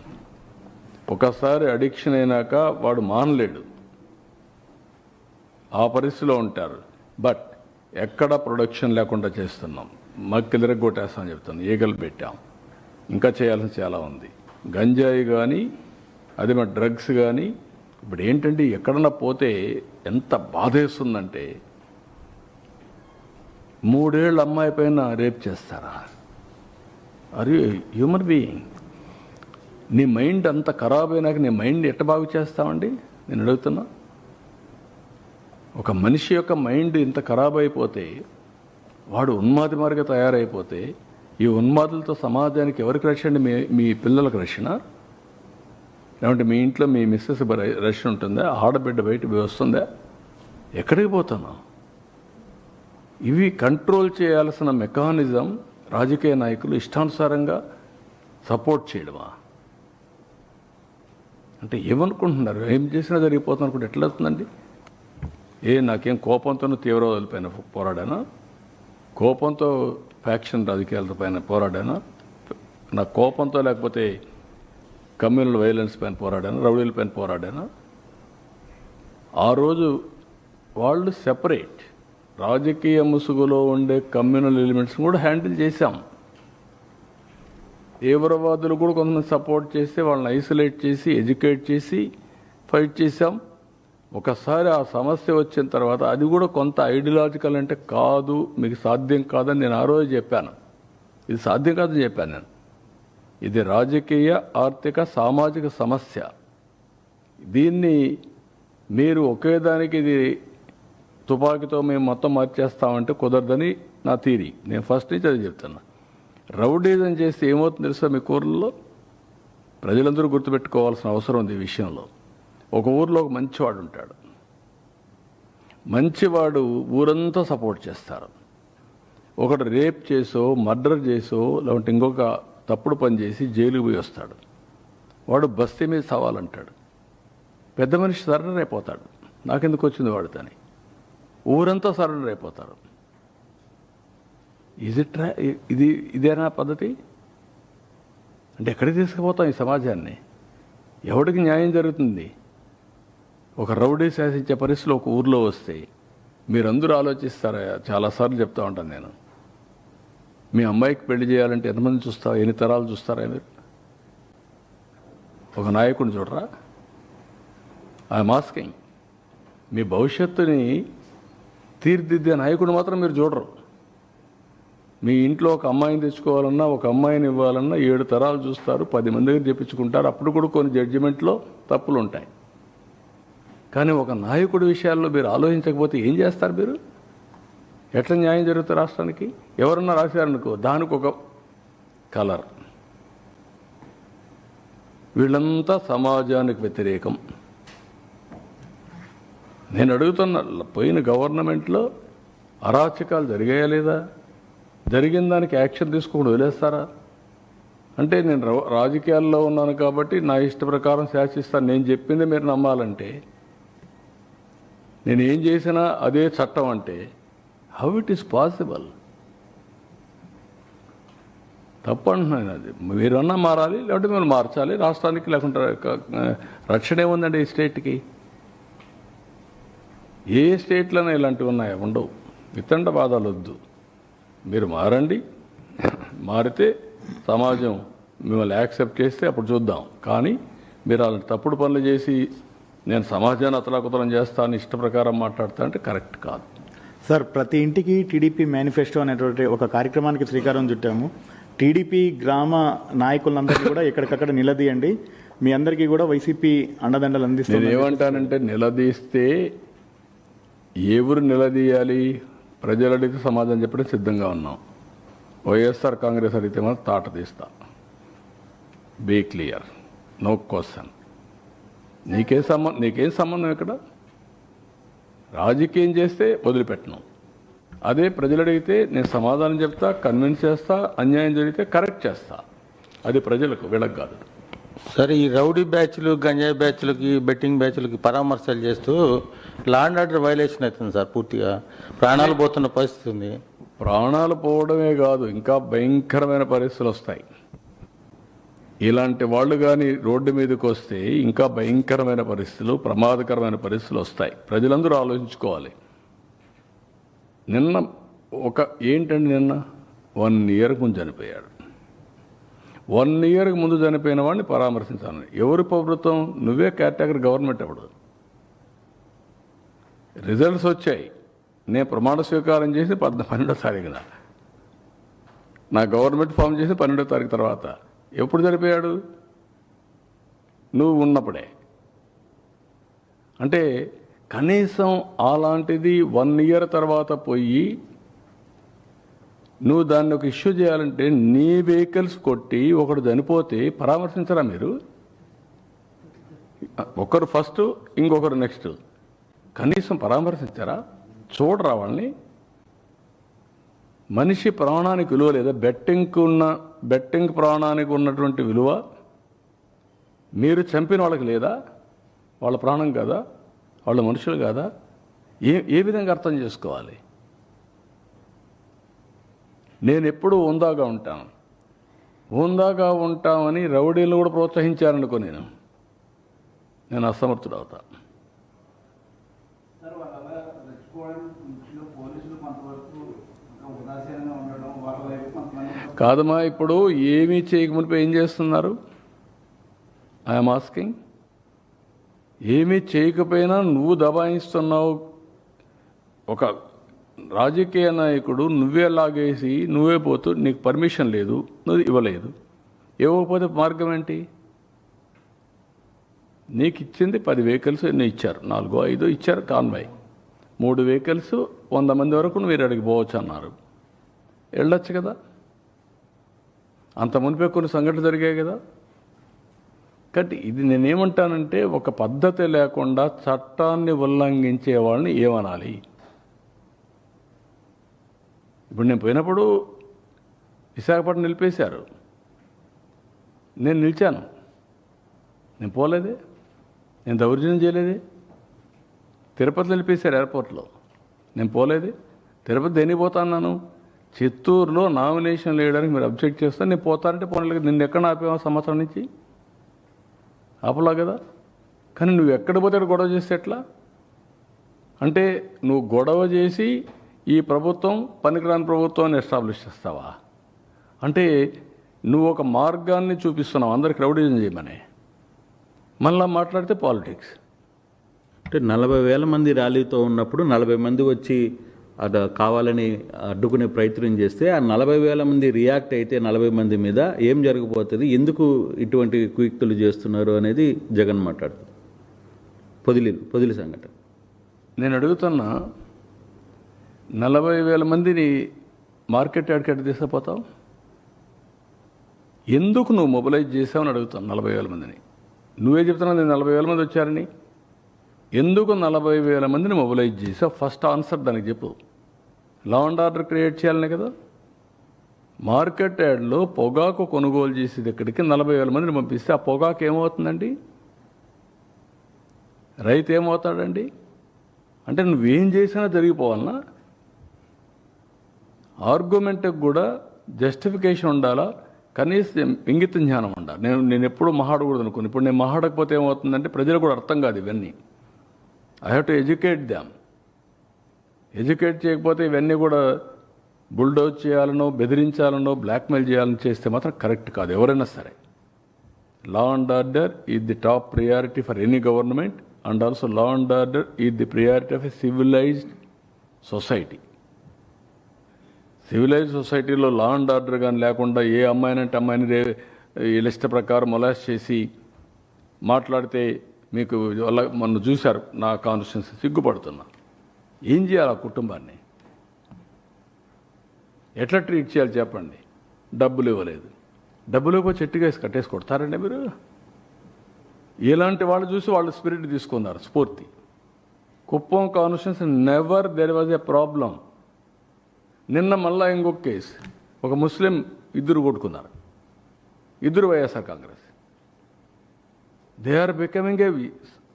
ఒకసారి అడిక్షన్ అయినాక వాడు మానలేడు, ఆ పరిస్థితిలో ఉంటారు. బట్ ఎక్కడ ప్రొడక్షన్ లేకుండా చేస్తున్నాం, మక్కిలిరగొట్టేస్తామని చెప్తాను, ఈగలు పెట్టాం. ఇంకా చేయాల్సిన చాలా ఉంది. గంజాయి కానీ అది మన డ్రగ్స్ కానీ ఇప్పుడు ఏంటంటే ఎక్కడన్నా పోతే ఎంత బాధేస్తుందంటే 3 ఏళ్ళ అమ్మాయి పైన రేప్ చేస్తారా? అరే హ్యూమన్ బీయింగ్, నీ మైండ్ అంత ఖరాబ్ అయినాక నీ మైండ్ ఎట్ట బాగు చేస్తామండి? నేను అడుగుతున్నా. ఒక మనిషి యొక్క మైండ్ ఇంత ఖరాబ్ అయిపోతే, వాడు ఉన్మాది మార్గం తయారైపోతే, ఈ ఉన్మాదులతో సమాజానికి ఎవరికి రక్షణ? మీ పిల్లలకు రక్షణ? లేదంటే మీ ఇంట్లో మీ మిస్సెస్ రక్షణ ఉంటుందా? ఆడబిడ్డ బయట వస్తుందా? ఎక్కడికి పోతున్నావు? ఇవి కంట్రోల్ చేయాల్సిన మెకానిజం రాజకీయ నాయకులు ఇష్టానుసారంగా సపోర్ట్ చేయడమా? అంటే ఏమనుకుంటున్నారు? ఏం చేసినా జరిగిపోతుంది అనుకుంటే ఎట్లా అవుతుందండి? నాకేం కోపంతో తీవ్రవాదుల పైన పోరాడానా? కోపంతో ఫ్యాక్షన్ రాజకీయాల పైన పోరాడానా? నా కోపంతో లేకపోతే కమ్యూనల్ వైలెన్స్ పైన పోరాడానా? రౌడీల పైన పోరాడానా? ఆ రోజు వాళ్ళు సెపరేట్, రాజకీయ ముసుగులో ఉండే కమ్యూనల్ ఎలిమెంట్స్ కూడా హ్యాండిల్ చేశాం. తీవ్రవాదులు కూడా కొంతమంది సపోర్ట్ చేస్తే వాళ్ళని ఐసోలేట్ చేసి, ఎడ్యుకేట్ చేసి ఫైట్ చేశాం. ఒకసారి ఆ సమస్య వచ్చిన తర్వాత అది కూడా కొంత ఐడియాలజికల్ అంటే కాదు, మీకు సాధ్యం కాదని నేను ఆ రోజు చెప్పాను. ఇది సాధ్యం కాదని చెప్పాను నేను. ఇది రాజకీయ, ఆర్థిక, సామాజిక సమస్య. దీన్ని మీరు ఒకే దానికి ఇది తుపాకీతో మేము మొత్తం మార్చేస్తామంటే కుదరదని నా థీరీ. నేను ఫస్ట్ నుంచి అది చెప్తున్నా. రౌడీజం చేస్తే ఏమవుతుంది తెలుసా? మీ ఊర్లలో ప్రజలందరూ గుర్తుపెట్టుకోవాల్సిన అవసరం ఉంది ఈ విషయంలో. ఒక ఊర్లో ఒక మంచివాడు ఉంటాడు. మంచివాడు ఊరంతా సపోర్ట్ చేస్తారు. ఒకడు రేప్ చేసో, మర్డర్ చేసో, లేదంటే ఇంకొక తప్పుడు పని చేసి జైలుకి పోయి వస్తాడు. వాడు బస్తీ మీద సవాలంటాడు. పెద్ద మనిషి సరెండర్ అయిపోతాడు. నాకెందుకు వచ్చింది వాడితోని? ఊరంతా సరెండర్ అయిపోతారు. ఇదేనా పద్ధతి? అంటే ఎక్కడికి తీసుకుపోతాం ఈ సమాజాన్ని? ఎవడికి న్యాయం జరుగుతుంది? ఒక రౌడీ శాసించే పరిస్థితులు ఒక ఊర్లో వస్తే మీరందరూ ఆలోచిస్తారా? చాలాసార్లు చెప్తా ఉంటాను నేను. మీ అమ్మాయికి పెళ్లి చేయాలంటే ఎంతమంది చూస్తారా? ఎన్ని తరాలు చూస్తారా మీరు? ఒక నాయకుడిని చూడరా? I'm asking. మీ భవిష్యత్తుని తీర్చిదిద్దే నాయకుడు మాత్రం మీరు చూడరు. మీ ఇంట్లో ఒక అమ్మాయిని తెచ్చుకోవాలన్నా ఒక అమ్మాయిని ఇవ్వాలన్నా 7 తరాలు చూస్తారు, 10 మంది దగ్గర చెప్పించుకుంటారు. అప్పుడు కూడా కొన్ని జడ్జిమెంట్లో తప్పులు ఉంటాయి. కానీ ఒక నాయకుడి విషయాల్లో మీరు ఆలోచించకపోతే ఏం చేస్తారు? మీరు ఎట్లా న్యాయం జరుగుతుంది రాష్ట్రానికి? ఎవరన్నా రాశారనుకో దానికి ఒక కలర్. వీళ్ళంతా సమాజానికి వ్యతిరేకం. నేను అడుగుతున్న, పోయిన గవర్నమెంట్లో అరాచకాలు జరిగాయా లేదా? జరిగిన దానికి యాక్షన్ తీసుకోకుండా వదిలేస్తారా? అంటే నేను రాజకీయాల్లో ఉన్నాను కాబట్టి నా ఇష్ట ప్రకారం శాసిస్తాను, నేను చెప్పింది మీరు నమ్మాలంటే, నేను ఏం చేసినా అదే చట్టం అంటే హౌ ఇట్ ఈస్ పాసిబుల్? తప్పంటున్నాను. అది మీరన్నా మారాలి, లేకపోతే మీరు మార్చాలి రాష్ట్రానికి. లేకుంటే రక్షణ ఏముందండి ఈ స్టేట్కి? ఏ స్టేట్లోనే ఇలాంటివి ఉన్నాయా? ఉండవు. వితండ బాధలు వద్దు, మీరు మారండి. మారితే సమాజం మిమ్మల్ని యాక్సెప్ట్ చేస్తే అప్పుడు చూద్దాం. కానీ మీరు అలాంటి తప్పుడు పనులు చేసి నేను సమాజాన్ని అతలాకుతలం చేస్తాను ఇష్ట ప్రకారం మాట్లాడతా అంటే కరెక్ట్ కాదు. సార్, ప్రతి ఇంటికి టీడీపీ మేనిఫెస్టో అనేటువంటి ఒక కార్యక్రమానికి శ్రీకారం చుట్టాము. టీడీపీ గ్రామ నాయకులందరికీ కూడా ఎక్కడికక్కడ నిలదీయండి, మీ అందరికీ కూడా వైసీపీ అండదండలు అందిస్తుంది. నేను ఏమంటానంటే, నిలదీస్తే ఎవరు నిలదీయాలి? ప్రజలు అడిగితే సమాధానం చెప్పడం సిద్ధంగా ఉన్నాం. వైఎస్ఆర్ కాంగ్రెస్ అడిగితే మనం తాట తీస్తా. Be clear, no question. నీకేం సంబంధం ఇక్కడ? రాజకీయం చేస్తే వదిలిపెట్టను. అదే ప్రజలు అడిగితే నేను సమాధానం చెప్తా, కన్విన్స్ చేస్తా, అన్యాయం జరిగితే కరెక్ట్ చేస్తా. అది ప్రజలకు, వీళ్ళకి కాదు. సరే, ఈ రౌడీ బ్యాచ్లు, గంజాయి బ్యాచ్లకి, బెట్టింగ్ బ్యాచ్లకి పరామర్శలు చేస్తూ లా అండ్ ఆర్డర్ వైలేషన్ అవుతుంది సార్. పూర్తిగా ప్రాణాలు పోతున్న పరిస్థితి ఉంది. ప్రాణాలు పోవడమే కాదు, ఇంకా భయంకరమైన పరిస్థితులు వస్తాయి. ఇలాంటి వాళ్ళు కానీ రోడ్డు మీదకి వస్తే ఇంకా భయంకరమైన పరిస్థితులు, ప్రమాదకరమైన పరిస్థితులు వస్తాయి. ప్రజలందరూ ఆలోచించుకోవాలి. నిన్న ఏంటండి, నిన్న 1 ఇయర్కి ముందు చనిపోయాడు. 1 ఇయర్కి ముందు చనిపోయిన వాడిని పరామర్శించాలని ఎవరి ప్రభుత్వం? నువ్వే కేటగిరీ గవర్నమెంట్. అప్పుడు రిజల్ట్స్ వచ్చాయి. నేను ప్రమాణ స్వీకారం చేసి 12వ తారీఖున, నా గవర్నమెంట్ ఫామ్ చేసి 12వ తారీఖు తర్వాత. ఎప్పుడు చనిపోయాడు? నువ్వు ఉన్నప్పుడే. అంటే కనీసం అలాంటిది 1 ఇయర్ తర్వాత పోయి నువ్వు దాన్ని ఒక ఇష్యూ చేయాలంటే నీ వెహికల్స్ కొట్టి ఒకడు చనిపోతే పరామర్శించరా మీరు? ఒకరు ఫస్ట్, ఇంకొకరు నెక్స్ట్. కనీసం పరామర్శించారా? చూడరా వాళ్ళని? మనిషి ప్రాణానికి విలువ లేదా? బెట్టింగ్ ప్రాణానికి ఉన్నటువంటి విలువ మీరు చంపిన వాళ్ళకి లేదా? వాళ్ళ ప్రాణం కాదా? వాళ్ళ మనుషులు కాదా? ఏ విధంగా అర్థం చేసుకోవాలి? నేను ఎప్పుడూ హుందాగా ఉంటాను. హుందాగా ఉంటామని రౌడీలు కూడా ప్రోత్సహించారనుకో, నేను అసమర్థుడు అవుతా. కాదమ్మా, ఇప్పుడు ఏమీ చేయకమునిపై ఏం చేస్తున్నారు? I'm asking. ఏమీ చేయకపోయినా నువ్వు దబాయిస్తున్నావు. ఒక రాజకీయ నాయకుడు నువ్వే లాగేసి నువ్వే పోతూ, నీకు పర్మిషన్ లేదు, నువ్వు ఇవ్వలేదు. ఇవ్వకపోతే మార్గం ఏంటి? నీకు ఇచ్చింది 10 వెహికల్స్ ఎన్నో ఇచ్చారు, 4-5 ఇచ్చారు కాన్వాయ్. 3 వెహికల్స్ 100 మంది వరకు మీరు అడిగి పోవచ్చు అన్నారు. వెళ్ళొచ్చు కదా? అంత మునిపే కొన్ని సంఘటనలు జరిగాయి కదా. కాబట్టి ఇది నేనేమంటానంటే, ఒక పద్ధతి లేకుండా చట్టాన్ని ఉల్లంఘించే వాళ్ళని ఏమనాలి? ఇప్పుడు నేను పోయినప్పుడు విశాఖపట్నం నిలిపేశారు, నేను నిలిచాను. నేను పోలేదే, నేను దౌర్జన్యం చేయలేదే. తిరుపతి నిలిపేశారు ఎయిర్పోర్ట్లో, నేను పోలేదే. తిరుపతి దేనికి పోతా అన్నాను? చిత్తూరులో నామినేషన్ వేయడానికి మీరు అబ్జెక్ట్ చేస్తే నేను పోతానంటే పోనలేదు. నిన్ను ఎక్కడ ఆపేవా? సంవత్సరం నుంచి ఆపలా కదా. కానీ నువ్వు ఎక్కడ పోతే గొడవ చేస్తే ఎట్లా? అంటే నువ్వు గొడవ చేసి ఈ ప్రభుత్వం పనికిరాని ప్రభుత్వాన్ని ఎస్టాబ్లిష్ చేస్తావా? అంటే నువ్వు ఒక మార్గాన్ని చూపిస్తున్నావు అందరికి రౌడీజం చేయమని. మళ్ళీ మాట్లాడితే పాలిటిక్స్. అంటే 40,000 మంది ర్యాలీతో ఉన్నప్పుడు 40 మంది వచ్చి అటు కావాలని అడ్డుకునే ప్రయత్నం చేస్తే ఆ 40,000 మంది రియాక్ట్ అయితే 40 మంది మీద ఏం జరగబోతుంది, ఎందుకు ఇటువంటి కుయుక్తులు చేస్తున్నారు అనేది జగన్ మాట్లాడుతుంది. పొదిలి సంఘటన. నేను అడుగుతున్నా, 40,000 మందిని మార్కెట్ యార్డ్కి తీసుకుపోతావు? ఎందుకు నువ్వు మొబిలైజ్ చేసావని అడుగుతాను. 40,000 మందిని నువ్వే చెప్తున్నావు, నేను 40,000 మంది వచ్చారని. ఎందుకు 40,000 మందిని మొబిలైజ్ చేసావు? ఫస్ట్ ఆన్సర్ దానికి చెప్పు. లా అండ్ ఆర్డర్ క్రియేట్ చేయాలనే కదా. మార్కెట్ యార్డ్లో పొగాకు కొనుగోలు చేసేది ఇక్కడికి 40,000 మందిని పంపిస్తే ఆ పొగాకు ఏమవుతుందండి? రైతు ఏమవుతాడండి? అంటే నువ్వేం చేసినా జరిగిపోవాలన్నా? ఆర్గ్యుమెంట్కి కూడా జస్టిఫికేషన్ ఉండాలా, కనీసం ఇంగిత జ్ఞానం ఉండాలి. నేను ఎప్పుడూ మహాడకూడదు అనుకున్నాను. ఇప్పుడు నేను మహాడకపోతే ఏమవుతుందంటే ప్రజలకు కూడా అర్థం కాదు ఇవన్నీ. I have to educate them. Educate చేయకపోతే ఇవన్నీ కూడా బుల్డోజ్ చేయాలనో, బెదిరించాలనో, బ్లాక్మెయిల్ చేయాలని చేస్తే మాత్రం కరెక్ట్ కాదు ఎవరైనా సరే. Law and order is the top priority for any government, and also law and order is the priority of a civilised society. Civilised సొసైటీలో లా అండ్ ఆర్డర్ కానీ లేకుండా ఏ అమ్మాయినంటే అమ్మాయిని వీళ్ళ ఇష్ట ప్రకారం మొలాస్ట్ చేసి మాట్లాడితే మీకు మొన్న చూశారు నా కాన్స్టిట్యున్సీ. సిగ్గుపడుతున్నా. ఏం చేయాలి ఆ కుటుంబాన్ని? ఎట్లా ట్రీట్ చేయాలి చెప్పండి? డబ్బులు ఇవ్వలేదు. డబ్బులు ఇవ్వ చెట్టుగా వేసి కట్టేసి కొడతారండి మీరు? ఇలాంటి వాళ్ళు చూసి వాళ్ళు స్పిరిట్ తీసుకున్నారు, స్ఫూర్తి. Kuppam constituency never there was a problem. నిన్న మళ్ళా ఇంకొక కేసు, ఒక ముస్లిం ఇద్దరు కొట్టుకున్నారు, ఇద్దరు YSR Congress. They are becoming a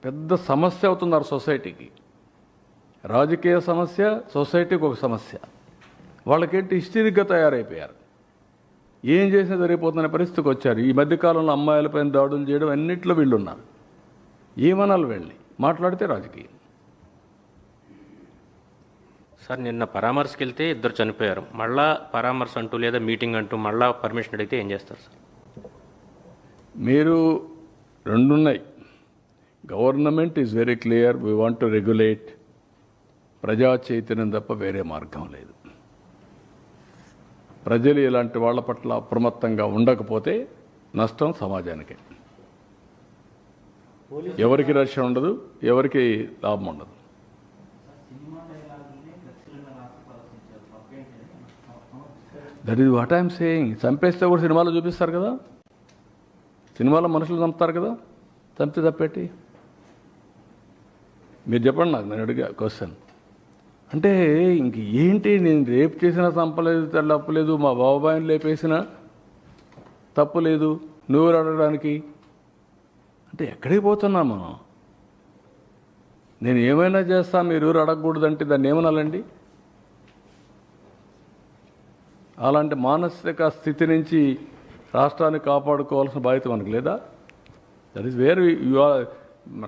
పెద్ద సమస్య అవుతున్నారు సొసైటీకి. రాజకీయ సమస్య, సొసైటీకి ఒక సమస్య. వాళ్ళకేంటి హిస్టరిక్గా తయారైపోయారు. ఏం చేసినా జరిగిపోతున్న పరిస్థితికి వచ్చారు. ఈ మధ్యకాలంలో అమ్మాయిలపైన దాడులు చేయడం అన్నింటిలో వీళ్ళు ఉన్నారు. ఏమనాలి వెళ్ళి మాట్లాడితే రాజకీయం. సార్, నిన్న పరామర్శకి వెళ్తే ఇద్దరు చనిపోయారు. మళ్ళా పరామర్శ అంటూ లేదా మీటింగ్ అంటూ మళ్ళా పర్మిషన్ అడిగితే ఏం చేస్తారు సార్? మీరు రెండున్నాయి. Government is very clear, we want to regulate. ప్రజా చైతన్యం తప్ప వేరే మార్గం లేదు. ప్రజలు ఇలాంటి వాళ్ళ పట్ల అప్రమత్తంగా ఉండకపోతే నష్టం సమాజానికే. ఎవరికి రక్షణ ఉండదు, ఎవరికి లాభం ఉండదు. That is what I'm saying. చంపేస్తే కూడా సినిమాలో చూపిస్తారు కదా, సినిమాలో మనుషులు చంపుతారు కదా, చంపితే తప్పేటి? మీరు చెప్పండి నాకు, నేను అడిగా క్వశ్చన్. అంటే ఇంక ఏంటి, నేను రేపు చేసినా చంపలేదు, తప్పలేదు, మా బాబాయిని లేపేసినా తప్పు లేదు, నువ్వు అడగడానికి అంటే ఎక్కడికి పోతున్నా మనం? నేను ఏమైనా చేస్తా, మీరు ఎవరు అడగకూడదంటే దాన్ని ఏమనాలండి? అలాంటి మానసిక స్థితి నుంచి రాష్ట్రాన్ని కాపాడుకోవాల్సిన బాధ్యత మనకు లేదా? దట్ ఈస్ వేర్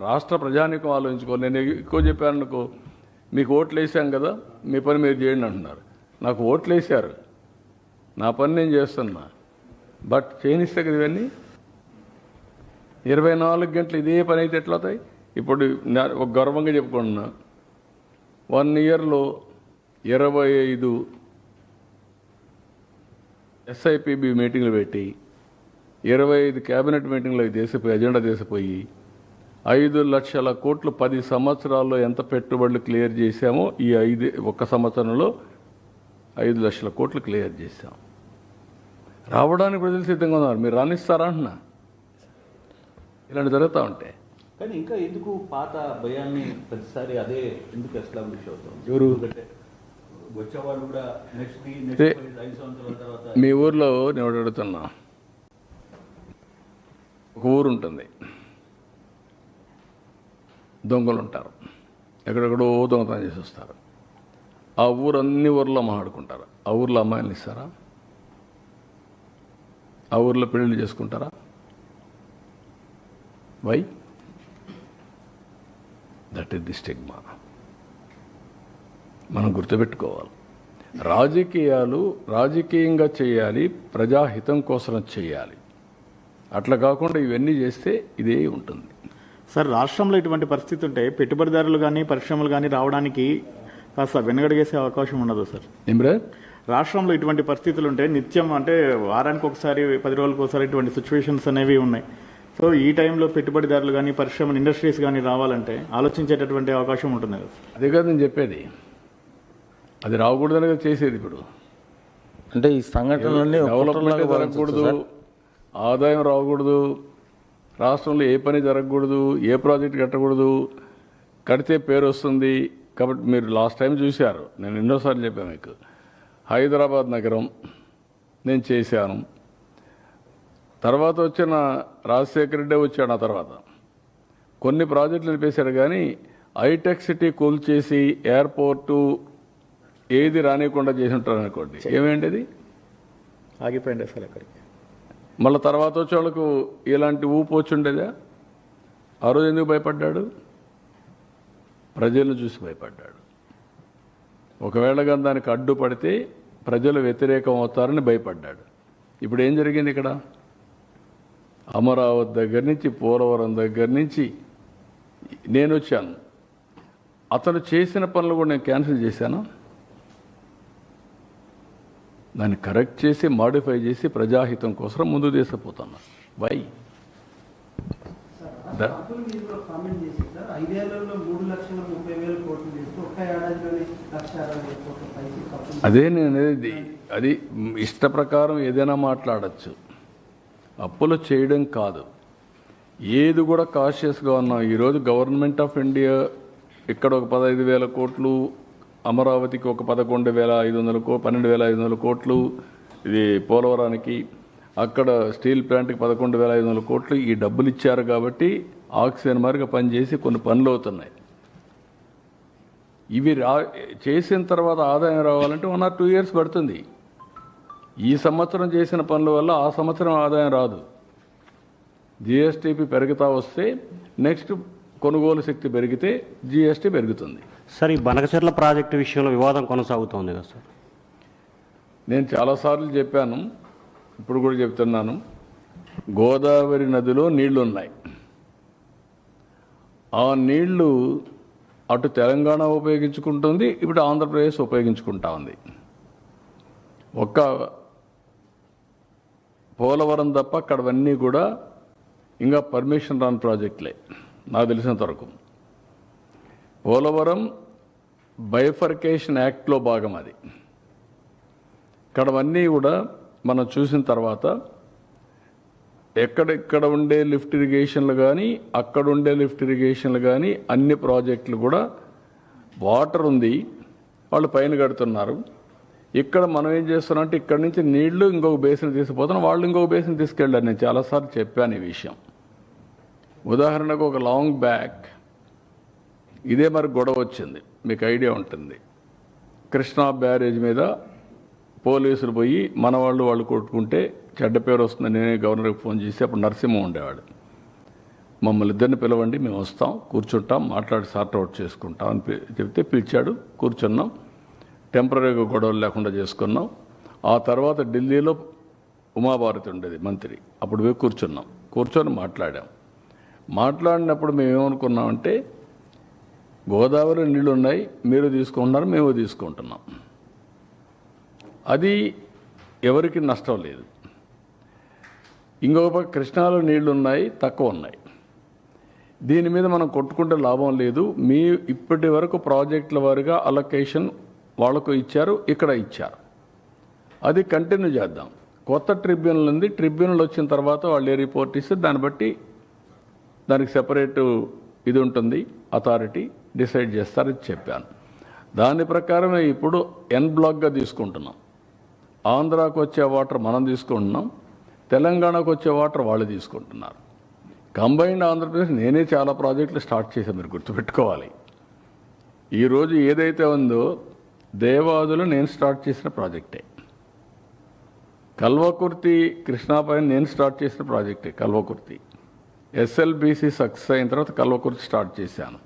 రాష్ట్ర ప్రజానీకం ఆలోచించుకోవాలి. నేను ఎక్కువ చెప్పాను అనుకో, మీకు ఓట్లు వేసాం కదా, మీ పని మీరు చేయండి అంటున్నారు. నాకు ఓట్లు వేశారు, నా పని నేను చేస్తున్నా, బట్ చేయనిస్తే కదా ఇవన్నీ. 24 గంటలు ఇదే పని అయితే ఎట్లా అవుతాయి? ఇప్పుడు ఒక గర్వంగా చెప్పుకుంటున్నా, 1 ఇయర్లో 25 SIPB మీటింగ్లు పెట్టి 25 క్యాబినెట్ మీటింగ్లు దేశపోయి అజెండా దేశపోయి 5 లక్షల కోట్లు 10 సంవత్సరాల్లో ఎంత పెట్టుబడులు క్లియర్ చేశామో ఈ 1 సంవత్సరంలో 5 లక్షల కోట్లు క్లియర్ చేశాం. రావడానికి ప్రజలు సిద్ధంగా ఉన్నారు. మీరు రాణిస్తారా అంటున్నా? ఇలాంటి జరుగుతూ ఉంటే కానీ ఇంకా ఎందుకు పాత భయాన్ని ప్రతిసారి అదే ఎందుకు ఎస్టాబ్లిష్ అవుతుంది? ఎవరు వచ్చేవాళ్ళు కూడా నెక్స్ట్ 5 సంవత్సరాల తర్వాత మీ ఊర్లో నేను అడుగుతున్నా, ఒక ఊరు ఉంటుంది, దొంగలు ఉంటారు, ఎక్కడెక్కడో దొంగతనం చేసి వస్తారు. ఆ ఊరు అన్ని ఊర్లో మాట్లాడుకుంటారు. ఆ ఊర్లో అమ్మాయిలు ఇస్తారా? ఆ ఊర్లో పెళ్ళిళ్ళు చేసుకుంటారా? Why? That is the stigma. మనం గుర్తుపెట్టుకోవాలి. రాజకీయాలు రాజకీయంగా చేయాలి, ప్రజాహితం కోసం చేయాలి. అట్లా కాకుండా ఇవన్నీ చేస్తే ఇదే ఉంటుంది. సార్, రాష్ట్రంలో ఇటువంటి పరిస్థితి ఉంటే పెట్టుబడిదారులు కానీ పరిశ్రమలు కానీ రావడానికి కాస్త వెనగడిగేసే అవకాశం ఉండదు సార్? ఏమ్రా? రాష్ట్రంలో ఇటువంటి పరిస్థితులు ఉంటే నిత్యం అంటే వారానికి ఒకసారి 10 రోజులకు ఒకసారి ఇటువంటి సిచ్యువేషన్స్ అనేవి ఉన్నాయి. సో ఈ టైంలో పెట్టుబడిదారులు కానీ పరిశ్రమలు ఇండస్ట్రీస్ కానీ రావాలంటే ఆలోచించేటటువంటి అవకాశం ఉంటుంది కదా సార్? అదే కదా నేను చెప్పేది. అది రాకూడదని కదా చేసేది. ఇప్పుడు అంటే ఈ సంఘటనలన్నీ డెవలప్మెంట్ జరగకూడదు, ఆదాయం రాకూడదు, రాష్ట్రంలో ఏ పని జరగకూడదు, ఏ ప్రాజెక్ట్ కట్టకూడదు, కడితే పేరు వస్తుంది. కాబట్టి మీరు లాస్ట్ టైం చూశారు, నేను ఎన్నోసార్లు చెప్పాను మీకు. హైదరాబాద్ నగరం నేను చేశాను, తర్వాత వచ్చిన రాజశేఖర రెడ్డి వచ్చాడు. ఆ తర్వాత కొన్ని ప్రాజెక్టులు నిలిపేశాడు, కానీ హైటెక్ సిటీ కూల్చేసి ఎయిర్పోర్టు ఏది రానియకుండా చేసి ఉంటారు అనుకోండి, ఏమేంటి అది ఆగిపోయింది సార్ అక్కడికి. మళ్ళీ తర్వాత వచ్చే వాళ్ళకు ఇలాంటి ఊపు వచ్చి ఉండేదా? ఆ రోజు ఎందుకు భయపడ్డాడు? ప్రజలను చూసి భయపడ్డాడు. ఒకవేళ కానీ దానికి అడ్డుపడితే ప్రజలు వ్యతిరేకం అవుతారని భయపడ్డాడు. ఇప్పుడు ఏం జరిగింది ఇక్కడ? అమరావతి దగ్గర నుంచి పోలవరం దగ్గర నుంచి నేను వచ్చాను. అతను చేసిన పనులు కూడా నేను క్యాన్సిల్ చేశాను. దాన్ని కరెక్ట్ చేసి మాడిఫై చేసి ప్రజాహితం కోసం ముందుకు తీసుకుపోతున్నా. వై అప్పులు మీరు కూడా కామెంట్ చేశారు సార్. 5 ఏళ్లలో 3,30,000 కోట్లు చేస్తూ ఒక్క ఏడాదిలోనే 1,60,000 కోట్ల పైకి అప్పులు. అదే నేను అనేది. అది ఇష్ట ప్రకారం ఏదైనా మాట్లాడచ్చు, అప్పులు చేయడం కాదు. ఏది కూడా కాషియస్గా ఉన్నాం. ఈరోజు గవర్నమెంట్ ఆఫ్ ఇండియా ఇక్కడ ఒక 15,000 కోట్లు, అమరావతికి ఒక 11,500 12,500 కోట్లు, ఇది పోలవరానికి, అక్కడ స్టీల్ ప్లాంట్కి 11,500 కోట్లు. ఈ డబ్బులు ఇచ్చారు కాబట్టి ఆక్సిజన్ మార్గా పనిచేసి కొన్ని పనులు అవుతున్నాయి. ఇవి చేసిన తర్వాత ఆదాయం రావాలంటే 1 or 2 years పడుతుంది. ఈ సంవత్సరం చేసిన పనుల వల్ల ఆ సంవత్సరం ఆదాయం రాదు. జిఎస్టీపీ పెరుగుతా వస్తే నెక్స్ట్ కొనుగోలు శక్తి పెరిగితే జిఎస్టీ పెరుగుతుంది. సార్, ఈ బనకచెర్ల ప్రాజెక్టు విషయంలో వివాదం కొనసాగుతోంది కదా సార్? నేను చాలాసార్లు చెప్పాను, ఇప్పుడు కూడా చెప్తున్నాను. గోదావరి నదిలో నీళ్లు ఉన్నాయి. ఆ నీళ్లు అటు తెలంగాణ ఉపయోగించుకుంటుంది, ఇప్పుడు ఆంధ్రప్రదేశ్ ఉపయోగించుకుంటా ఉంది. ఒక్క పోలవరం తప్ప అక్కడవన్నీ కూడా ఇంకా పర్మిషన్ రాని ప్రాజెక్టులే నాకు తెలిసినంత వరకు. పోలవరం బైఫర్కేషన్ యాక్ట్లో భాగం అది. ఇక్కడవన్నీ కూడా మనం చూసిన తర్వాత ఎక్కడెక్కడ ఉండే లిఫ్ట్ ఇరిగేషన్లు కానీ అక్కడ ఉండే లిఫ్ట్ ఇరిగేషన్లు కానీ అన్ని ప్రాజెక్టులు కూడా వాటర్ ఉంది, వాళ్ళు పైన కడుతున్నారు. ఇక్కడ మనం ఏం చేస్తున్నాం అంటే ఇక్కడ నుంచి నీళ్లు ఇంకొక బేసిన్ తీసుకుపోతున్నాం, వాళ్ళు ఇంకొక బేసిన్ తీసుకెళ్ళారు. నేను చాలాసార్లు చెప్పాను ఈ విషయం. ఉదాహరణకు ఒక లాంగ్ బ్యాక్ ఇదే మరి గొడవ వచ్చింది, మీకు ఐడియా ఉంటుంది. కృష్ణా బ్యారేజ్ మీద పోలీసులు పోయి మన వాళ్ళు కొట్టుకుంటే చెడ్డ పేరు వస్తుందని నేనే గవర్నర్కి ఫోన్ చేసి, అప్పుడు నరసింహ ఉండేవాడు, మమ్మల్ని ఇద్దరిని పిలవండి, మేము వస్తాం, కూర్చుంటాం, మాట్లాడి సార్ట్ అవుట్ చేసుకుంటాం అని చెప్తే పిలిచాడు. కూర్చున్నాం, టెంపరీగా గొడవలు లేకుండా చేసుకున్నాం. ఆ తర్వాత ఢిల్లీలో ఉమాభారతి ఉండేది మంత్రి, అప్పుడు పోయి కూర్చొని మాట్లాడినప్పుడు మేము ఏమనుకున్నామంటే, గోదావరి నీళ్ళు ఉన్నాయి, మీరు తీసుకుంటున్నారు, మేము తీసుకుంటున్నాం, అది ఎవరికి నష్టం లేదు. ఇంకొక పక్క కృష్ణాలో నీళ్లు ఉన్నాయి, తక్కువ ఉన్నాయి, దీని మీద మనం కొట్టుకుంటే లాభం లేదు. మీ ఇప్పటి వరకు ప్రాజెక్టుల వారిగా అలొకేషన్ వాళ్ళకు ఇచ్చారు, ఇక్కడ ఇచ్చారు, అది కంటిన్యూ చేద్దాం. కొత్త ట్రిబ్యునల్ ఉంది, ట్రిబ్యునల్ వచ్చిన తర్వాత వాళ్ళు ఏ రిపోర్ట్ ఇస్తే దాన్ని బట్టి దానికి సెపరేటు ఇది ఉంటుంది, అథారిటీ డిసైడ్ చేస్తారని చెప్పాను. దాని ప్రకారమే ఇప్పుడు ఎన్ బ్లాక్గా తీసుకుంటున్నాం. ఆంధ్రాకు వచ్చే వాటర్ మనం తీసుకుంటున్నాం, తెలంగాణకు వచ్చే వాటర్ వాళ్ళు తీసుకుంటున్నారు. కంబైన్డ్ ఆంధ్రప్రదేశ్ నేనే చాలా ప్రాజెక్టులు స్టార్ట్ చేశాను, మీరు గుర్తుపెట్టుకోవాలి. ఈరోజు ఏదైతే ఉందో దేవాదులు నేను స్టార్ట్ చేసిన ప్రాజెక్టే, కల్వకుర్తి కృష్ణాపైన నేను స్టార్ట్ చేసిన ప్రాజెక్టే కల్వకుర్తి. ఎస్ఎల్బీసీ సక్సెస్ అయిన తర్వాత కల్వకుర్తి స్టార్ట్ చేశాను.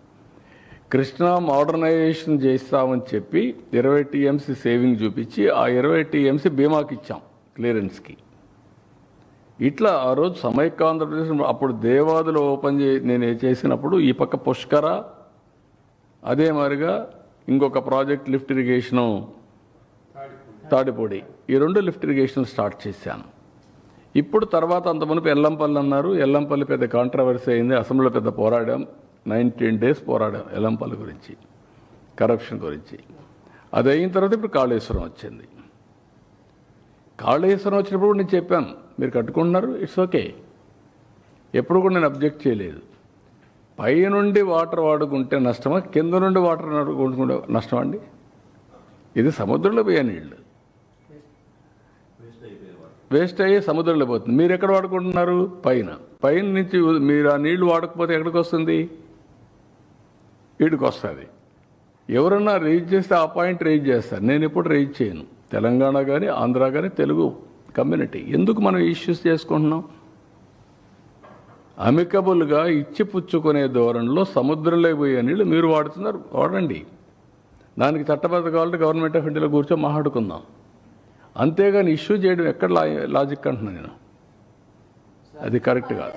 కృష్ణా మోడర్నైజేషన్ చేస్తామని చెప్పి 20 టీఎంసీ సేవింగ్ చూపించి ఆ 20 టీఎంసీ బీమాకి ఇచ్చాం క్లియరెన్స్కి. ఇట్లా ఆ రోజు సమైక్య ఆంధ్రప్రదేశ్ అప్పుడు దేవాదులు ఓపెన్ నేను చేసినప్పుడు ఈ పక్క పుష్కర, అదే మాదిరిగా ఇంకొక ప్రాజెక్ట్ లిఫ్ట్ ఇరిగేషను తాడిపొడి, ఈ 2 లిఫ్ట్ ఇరిగేషన్లు స్టార్ట్ చేశాను. ఇప్పుడు తర్వాత అంత మునుపు ఎల్లంపల్లి అన్నారు. ఎల్లంపల్లి పెద్ద కాంట్రవర్సీ అయింది, అసెంబ్లీలో పెద్ద పోరాడాం, 19 days పోరాడాం ఎల్లంపల్లి గురించి, కరప్షన్ గురించి. అది అయిన తర్వాత ఇప్పుడు కాళేశ్వరం వచ్చింది. కాళేశ్వరం వచ్చినప్పుడు నేను చెప్పాను, మీరు కట్టుకుంటున్నారు, ఇట్స్ ఓకే, ఎప్పుడు కూడా నేను అబ్జెక్ట్ చేయలేదు. పై నుండి వాటర్ వాడుకుంటే నష్టమా, కింద నుండి వాటర్ వాడుకుంటే నష్టమా అండి? ఇది సముద్రంలో పోయే నీళ్ళు, వేస్ట్ అయ్యి సముద్రంలో పోతుంది. మీరు ఎక్కడ వాడుకుంటున్నారు? పైన నుంచి మీరు ఆ నీళ్లు వాడకపోతే ఎక్కడికి వస్తుంది? వీడికి వస్తుంది. ఎవరన్నా రేజ్ చేస్తే ఆ పాయింట్ రేజ్ చేస్తారు, నేను ఎప్పుడు రేజ్ చేయను. తెలంగాణ కానీ ఆంధ్ర కానీ తెలుగు కమ్యూనిటీ ఎందుకు మనం ఇష్యూస్ చేసుకుంటున్నాం? అమికబుల్గా ఇచ్చి పుచ్చుకునే ధోరణిలో సముద్రంలో పోయే నీళ్ళు మీరు వాడుతున్నారు, వాడండి. దానికి చట్టబద్ధ కావాలంటే గవర్నమెంట్ ఆఫ్ ఇండియాలో కూర్చొని మాట్లాడుకుందాం. అంతేగాని ఇష్యూ చేయడం ఎక్కడ లాజిక్ అంటున్నాను నేను, అది కరెక్ట్ కాదు.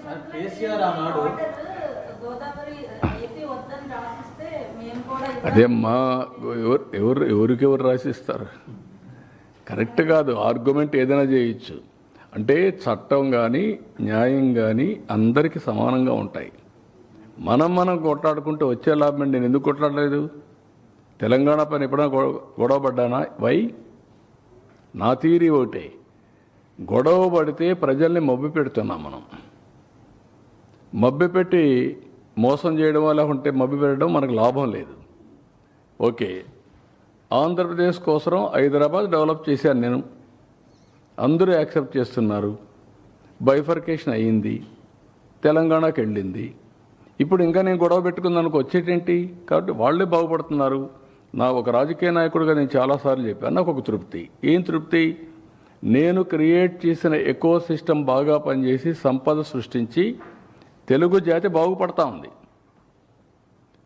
అదేమ్మా, ఎవరికెవరు రాసిస్తారు? కరెక్ట్ కాదు. ఆర్గ్యుమెంట్ ఏదైనా చేయొచ్చు, అంటే చట్టం కానీ న్యాయం కానీ అందరికీ సమానంగా ఉంటాయి. మనం కొట్లాడుకుంటే వచ్చే లాభం. నేను ఎందుకు కొట్లాడలేదు? తెలంగాణ పైన ఎప్పుడైనా గొడవ పడ్డానా? వై? నా థియరీ ఒకటే, గొడవ పడితే ప్రజల్ని మభ్య పెడుతున్నాం మనం. మభ్య పెట్టి మోసం చేయడం వల్ల ఉంటే మభ్య పెట్టడం మనకు లాభం లేదు. ఓకే, ఆంధ్రప్రదేశ్ కోసం హైదరాబాద్ డెవలప్ చేశాను నేను, అందరూ యాక్సెప్ట్ చేస్తున్నారు. బైఫర్కేషన్ అయ్యింది, తెలంగాణకి వెళ్ళింది. ఇప్పుడు ఇంకా నేను గొడవ పెట్టుకుందానికి వచ్చేటేంటి? కాబట్టి వాళ్ళే బాగుపడుతున్నారు. నా ఒక రాజకీయ నాయకుడిగా నేను చాలాసార్లు చెప్పాను, నాకు ఒక తృప్తి. ఏం తృప్తి? నేను క్రియేట్ చేసిన ఎకో సిస్టమ్ బాగా పనిచేసి సంపద సృష్టించి తెలుగు జాతి బాగుపడతా ఉంది.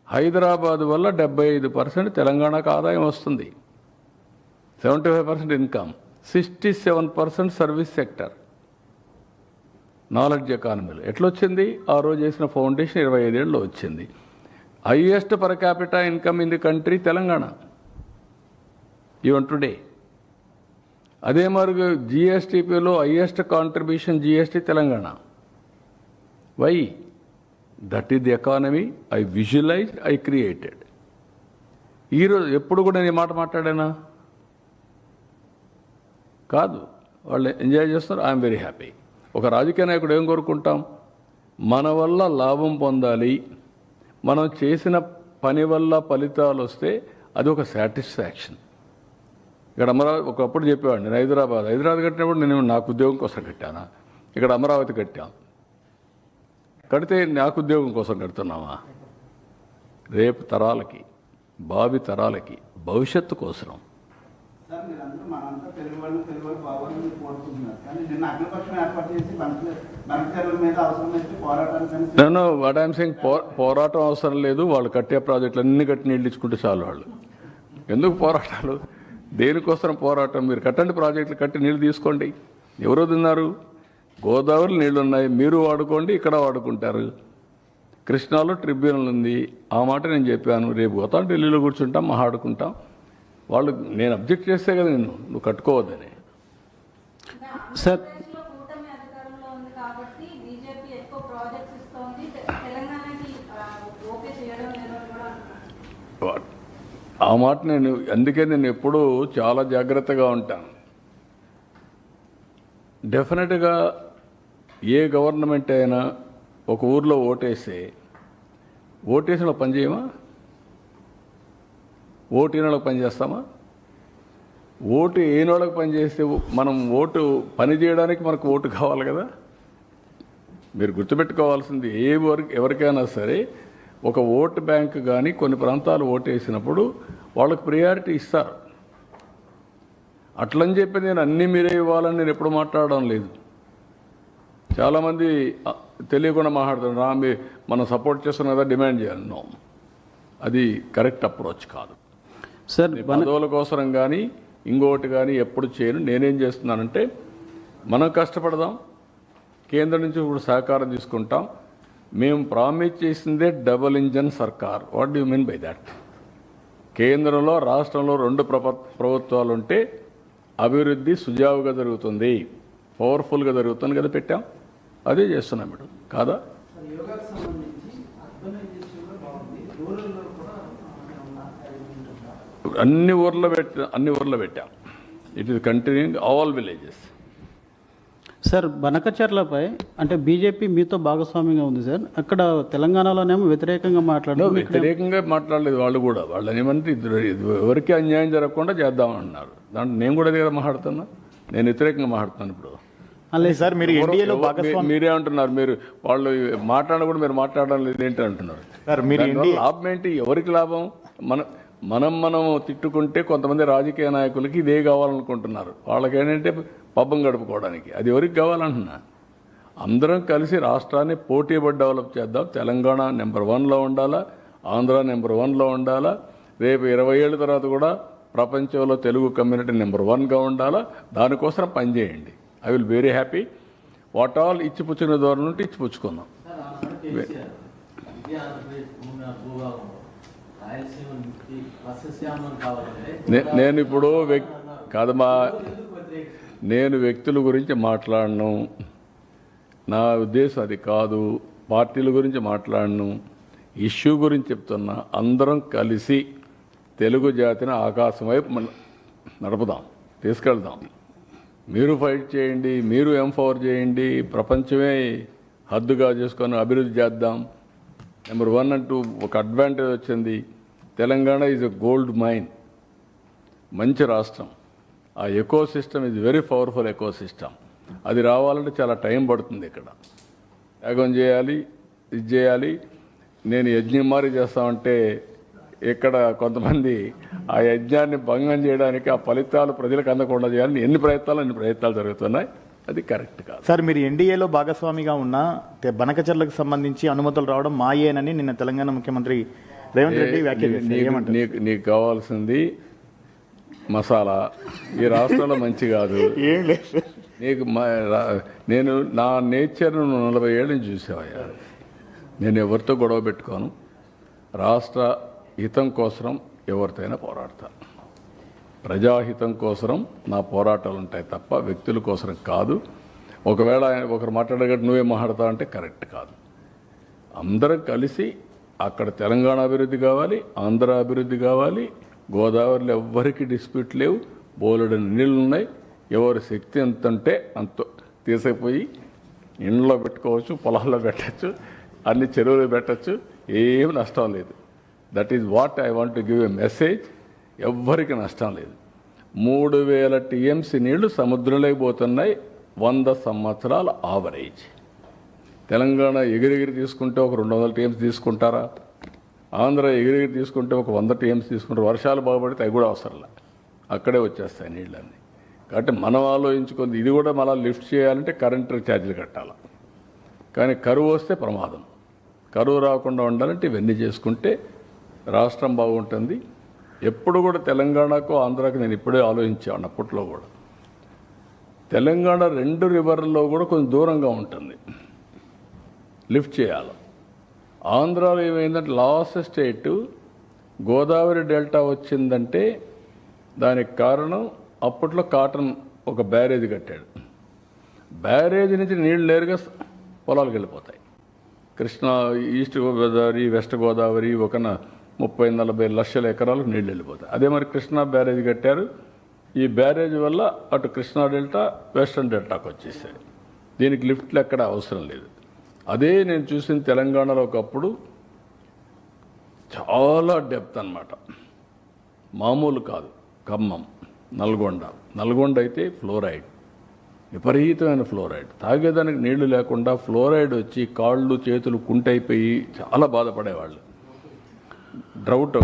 హైదరాబాద్ వల్ల 75% తెలంగాణకు ఆదాయం వస్తుంది, 75% ఇన్కమ్, 67% సర్వీస్ సెక్టర్, నాలెడ్జ్ ఎకానమీలో. ఎట్లొచ్చింది? ఆ రోజు చేసిన ఫౌండేషన్ 25 ఏళ్ళలో వచ్చింది. Highest per capita income in the country Telangana even today. అదే మరి జిఎస్టీపీలో highest contribution GST Telangana. Why? That is the economy I visualise, I created. ఈరోజు ఎప్పుడు కూడా నేను మాట మాట్లాడానా? కాదు. వాళ్ళు ఎంజాయ్ చేస్తున్నారు, ఐఎమ్ వెరీ హ్యాపీ. ఒక రాజకీయ నాయకుడు ఏం కోరుకుంటాం? మన వల్ల లాభం పొందాలి, మనం చేసిన పని వల్ల ఫలితాలు వస్తే అది ఒక సాటిస్ఫాక్షన్. ఇక్కడ అమరావతి ఒకప్పుడు చెప్పేవాడిని, నేను హైదరాబాద్ కట్టినప్పుడు నేను నాకు ఉద్యోగం కోసం కట్టానా? ఇక్కడ అమరావతి కట్టాం, కడితే నాకు ఉద్యోగం కోసం కడుతున్నామా? రేపు తరాలకి, భావి తరాలకి, భవిష్యత్తు కోసం. సార్, మీరందరూ మనంతా తెలుగు వాళ్ళు బాగోవాలని కోరుకుంటున్నారు, కానీ నిన్న అఖిలపక్షం ఏర్పాటు చేసి బంకచర్ల మీద అవసరమైతే పోరాటానికి నేను వాట్ ఐఎమ్ సెయింగ్, పోరాటం అవసరం లేదు. వాళ్ళు కట్టే ప్రాజెక్టులు అన్ని కట్టి నీళ్ళు ఇచ్చుకుంటే చాలు. వాళ్ళు ఎందుకు పోరాటాలు? దేనికోసం పోరాటం? మీరు కట్టండి, ప్రాజెక్టులు కట్టి నీళ్ళు తీసుకోండి. ఎవరు తిన్నారు? గోదావరి నీళ్ళు ఉన్నాయి, మీరు వాడుకోండి, ఇక్కడ వాడుకుంటారు. కృష్ణాలో ట్రిబ్యునల్ ఉంది, ఆ మాట నేను చెప్పాను. రేపు పోతాం, ఢిల్లీలో కూర్చుంటాం, మాట్లాడుకుంటాం. వాళ్ళు నేను అబ్జెక్ట్ చేస్తే కదా నువ్వు కట్టుకోవద్దని. సార్, ఆ మాట నేను అందుకే నేను ఎప్పుడూ చాలా జాగ్రత్తగా ఉంటాను. డెఫినెట్గా ఏ గవర్నమెంట్ అయినా ఒక ఊర్లో ఓటేస్తే ఓటేసిన పని చేయమా? ఓటు ఏనోళ్ళకి పనిచేస్తామా? ఓటు ఏనోళ్ళకి పనిచేస్తే మనం ఓటు పని చేయడానికి మనకు ఓటు కావాలి కదా. మీరు గుర్తుపెట్టుకోవాల్సింది, ఎవరికైనా సరే ఒక ఓటు బ్యాంక్ కానీ కొన్ని ప్రాంతాలు ఓటు వేసినప్పుడు వాళ్ళకి ప్రియారిటీ ఇస్తారు. అట్లని చెప్పి నేను అన్నీ మీరే ఇవ్వాలని నేను ఎప్పుడు మాట్లాడడం లేదు. చాలామంది తెలియకుండా మాట్లాడుతున్నారు, మనం సపోర్ట్ చేస్తున్నాం కదా, డిమాండ్ చేయాలి. నో, అది కరెక్ట్ అప్రోచ్ కాదు. సార్, పదవుల కోసం కానీ ఇంకొకటి కానీ ఎప్పుడు చేయను. నేనేం చేస్తున్నానంటే, మనం కష్టపడదాం, కేంద్రం నుంచి ఇప్పుడు సహకారం తీసుకుంటాం. మేము ప్రామిస్ చేసిందే డబుల్ ఇంజన్ సర్కార్. What do you mean by that? కేంద్రంలో రాష్ట్రంలో 2 ప్రభుత్వాలు ఉంటే అభివృద్ధి సుజావుగా జరుగుతుంది, పవర్ఫుల్గా జరుగుతుంది కదా పెట్టాం. అదే చేస్తున్నాం మేడం, కాదా? యోగాకు సంబంధించి అర్బనైజేషన్లో బాగుంది, రూరల్లో కూడా అన్ని ఊర్లో పెట్టాం. It is continuing all villages. Sir బనకచర్లపై అంటే బీజేపీ మీతో భాగస్వామ్యంగా ఉంది సార్. అక్కడ తెలంగాణలోనేమో వ్యతిరేకంగా మాట్లాడుతున్నారు. వ్యతిరేకంగా మాట్లాడలేదు వాళ్ళు కూడా. వాళ్ళని ఏమంటే ఎవరికి అన్యాయం జరగకుండా చేద్దామన్నారు. దాంట్లో నేను కూడా దగ్గర మాట్లాడుతున్నా, నేను వ్యతిరేకంగా మాట్లాడుతున్నాను ఇప్పుడు. అలాగే సార్, మీరు ఎన్డీఏలో భాగస్వామి మీరేమంటున్నారు? మీరు వాళ్ళు మాట్లాడడం కూడా మీరు మాట్లాడడం లేదు ఏంటి అంటున్నారు. సార్ మీరు లాభం ఏంటి? ఎవరికి లాభం? మనం తిట్టుకుంటే కొంతమంది రాజకీయ నాయకులకి ఇదే కావాలనుకుంటున్నారు. వాళ్ళకి ఏంటంటే పబ్బం గడుపుకోవడానికి. అది ఎవరికి కావాలంటున్నా? అందరం కలిసి రాష్ట్రాన్ని పోటీపడి డెవలప్ చేద్దాం. తెలంగాణ నెంబర్ 1లో ఉండాలా, ఆంధ్ర నెంబర్ 1లో ఉండాలా. రేపు 20 ఏళ్ళ తర్వాత కూడా ప్రపంచంలో తెలుగు కమ్యూనిటీ నెంబర్ 1గా ఉండాలా. దానికోసం పనిచేయండి. I will very happy. What all ఇచ్చిపుచ్చుకునే దూరం నుండి ఇచ్చిపుచ్చుకుందాం. నేను ఇప్పుడు కాదమ్మా, నేను వ్యక్తుల గురించి మాట్లాడను. నా ఉద్దేశం అది కాదు. పార్టీల గురించి మాట్లాడను. ఇష్యూ గురించి చెప్తున్నా. అందరం కలిసి తెలుగు జాతిని ఆకాశం వైపు నడుపుదాం, తీసుకెళ్దాం. మీరు ఫైట్ చేయండి, మీరు ఎంపవర్ చేయండి. ప్రపంచమే హద్దుగా చేసుకొని అభివృద్ధి చేద్దాం. నెంబర్ 1 అంటూ ఒక అడ్వాంటేజ్ వచ్చింది. Telangana is a gold mine. మంచి రాష్ట్రం. ఆ ecosystem is very powerful ecosystem. అది రావాలంటే చాలా టైం పడుతుంది. ఇక్కడ యాగం చేయాలి, ఇది చేయాలి. నేను యజ్ఞం మారి చేస్తామంటే ఇక్కడ కొంతమంది ఆ యజ్ఞాన్ని భంగం చేయడానికి, ఆ ఫలితాలు ప్రజలకు అందకుండా చేయాలని అన్ని ప్రయత్నాలు జరుగుతున్నాయి. అది కరెక్ట్ కాదు. సార్, మీరు ఎన్డీఏలో భాగస్వామిగా ఉన్న బనకచర్లకు సంబంధించి అనుమతులు రావడం మాయేనని నిన్న తెలంగాణ ముఖ్యమంత్రి రేవంత్ రెడ్డి వ్యాఖ్యానించారు. నీకు కావాల్సింది మసాలా. ఈ రాష్ట్రంలో మంచి కాదు. ఏం లేదు. నీకు నేను నా నేచర్ను 40 ఏళ్ళ నుంచి చూసావయ్యా. నేను ఎవరితో గొడవ పెట్టుకోను. రాష్ట్ర హితం కోసం ఎవరితోనైనా పోరాడతాను. ప్రజాహితం కోసం నా పోరాటాలు ఉంటాయి తప్ప వ్యక్తుల కోసం కాదు. ఒకవేళ ఒకరు మాట్లాడగట్టు నువ్వే మాట్లాడతావు అంటే కరెక్ట్ కాదు. అందరం కలిసి అక్కడ తెలంగాణ అభివృద్ధి కావాలి, ఆంధ్ర అభివృద్ధి కావాలి. గోదావరిలో ఎవ్వరికి డిస్ప్యూట్ లేవు. బోలెడని నీళ్ళు ఉన్నాయి. ఎవరి శక్తి ఎంత ఉంటే అంత తీసుకుపోయి ఇండ్లో పెట్టుకోవచ్చు, పొలాల్లో పెట్టచ్చు, అన్ని చెరువులు పెట్టచ్చు. ఏం నష్టం లేదు. That is what I want to give a message. ఎవ్వరికి నష్టం లేదు. 3000 టీఎంసీ నీళ్లు సముద్రంలోకి పోతున్నాయి. 100 సంవత్సరాల ఆవరేజ్. తెలంగాణ ఎగిరెగిరి తీసుకుంటే ఒక 200 టీఎంసీ తీసుకుంటారా? ఆంధ్ర ఎగిరెగిరి తీసుకుంటే ఒక 100 టీఎంసీ తీసుకుంటారు. వర్షాలు బాగుపడితే అవి కూడా అవసరంలే, అక్కడే వచ్చేస్తాయి నీళ్ళన్నీ. కాబట్టి మనం ఆలోచించుకుంది ఇది కూడా మళ్ళీ లిఫ్ట్ చేయాలంటే కరెంటు ఛార్జీలు కట్టాలి. కానీ కరువు వస్తే ప్రమాదం. కరువు రాకుండా ఉండాలంటే ఇవన్నీ చేసుకుంటే రాష్ట్రం బాగుంటుంది. ఎప్పుడు కూడా తెలంగాణకు ఆంధ్రాకు నేను ఇప్పుడే ఆలోచించాను. అప్పట్లో కూడా తెలంగాణ 2 రివర్లలో కూడా కొంచెం దూరంగా ఉంటుంది, లిఫ్ట్ చేయాలి. ఆంధ్రాలో ఏమైందంటే లాస్ట్ స్టేటు గోదావరి డెల్టా వచ్చిందంటే దానికి కారణం అప్పట్లో కాటన్ ఒక బ్యారేజ్ కట్టాడు. బ్యారేజ్ నుంచి నీళ్ళు నేరుగా పొలాలకు వెళ్ళిపోతాయి. కృష్ణా, ఈస్ట్ గోదావరి, వెస్ట్ గోదావరి ఒక 30-40 లక్షల ఎకరాలకు నీళ్ళు వెళ్ళిపోతాయి. అదే మరి కృష్ణా బ్యారేజ్ కట్టారు. ఈ బ్యారేజ్ వల్ల అటు కృష్ణా డెల్టా, వెస్టర్న్ డెల్టాకు వచ్చేసాయి. దీనికి లిఫ్ట్లు ఎక్కడ అవసరం లేదు. అదే నేను చూసిన తెలంగాణలో ఒకప్పుడు చాలా డెప్త్ అన్నమాట, మామూలు కాదు. ఖమ్మం, నల్గొండ అయితే ఫ్లోరైడ్, విపరీతమైన ఫ్లోరైడ్. తాగేదానికి నీళ్లు లేకుండా ఫ్లోరైడ్ వచ్చి కాళ్ళు చేతులు కుంటైపోయి చాలా బాధపడేవాళ్ళు. డ్రౌట్.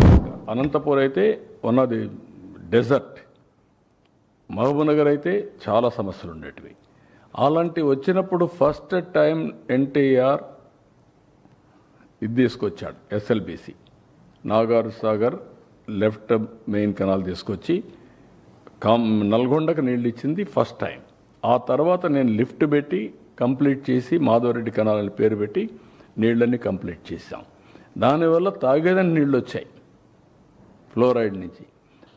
అనంతపూర్ అయితే one of the dessert. Mahabubnagar అయితే చాలా సమస్యలు ఉండేటివి. అలాంటి వచ్చినప్పుడు ఫస్ట్ టైం ఎన్టీఆర్ ఇది తీసుకొచ్చాడు, SLBC, Nagar Sagar left main canal తీసుకొచ్చి నల్గొండకు నీళ్ళు ఇచ్చింది ఫస్ట్ టైం. ఆ తర్వాత నేను లిఫ్ట్ పెట్టి కంప్లీట్ చేసి మాధవరెడ్డి కెనాల్ అని పేరు పెట్టి నీళ్ళన్నీ కంప్లీట్ చేశాం. దానివల్ల తాగేదని నీళ్ళు వచ్చాయి. ఫ్లోరైడ్ నుంచి.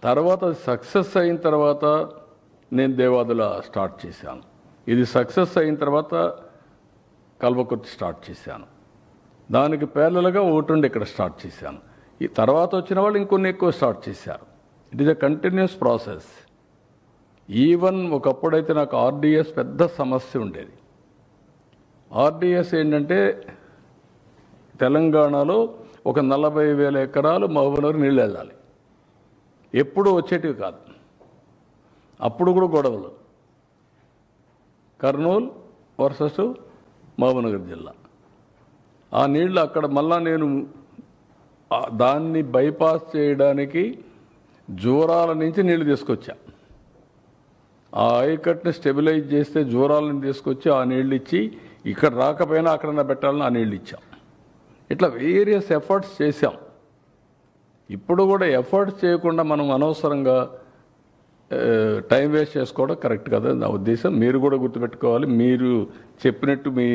తర్వాత సక్సెస్ అయిన తర్వాత నేను దేవాదుల స్టార్ట్ చేశాను. ఇది సక్సెస్ అయిన తర్వాత కల్వకుర్తి స్టార్ట్ చేశాను. దానికి ప్యారలల్గా ఒకటి ఇక్కడ స్టార్ట్ చేశాను. ఈ తర్వాత వచ్చిన వాళ్ళు ఇంకొన్ని ఎక్కువ స్టార్ట్ చేశారు. It is a continuous process. Even ఒకప్పుడైతే నాకు ఆర్డిఎస్ పెద్ద సమస్య ఉండేది. ఆర్డిఎస్ ఏంటంటే తెలంగాణలో ఒక 40,000 ఎకరాలు మహబూబ్నగర్ నీళ్ళు వెళ్ళాలి. ఎప్పుడు వచ్చేటివి కాదు. అప్పుడు కూడా గొడవలు. కర్నూలు వర్సెస్ మహబూబ్నగర్ జిల్లా. ఆ నీళ్ళు అక్కడ మళ్ళా నేను దాన్ని బైపాస్ చేయడానికి జూరాల నుంచి నీళ్లు తీసుకొచ్చా. ఆ ఆయకట్టుని స్టెబిలైజ్ చేస్తే జూరాలను తీసుకొచ్చి ఆ నీళ్ళు ఇచ్చి ఇక్కడ రాకపోయినా అక్కడన్నా పెట్టాలని ఆ నీళ్ళు ఇచ్చాం. ఇట్లా వేరియస్ ఎఫర్ట్స్ చేశాం. ఇప్పుడు కూడా ఎఫర్ట్స్ చేయకుండా మనం అనవసరంగా టైం వేస్ట్ చేసుకోవడం కరెక్ట్ కదా నా ఉద్దేశం. మీరు కూడా గుర్తుపెట్టుకోవాలి. మీరు చెప్పినట్టు మీ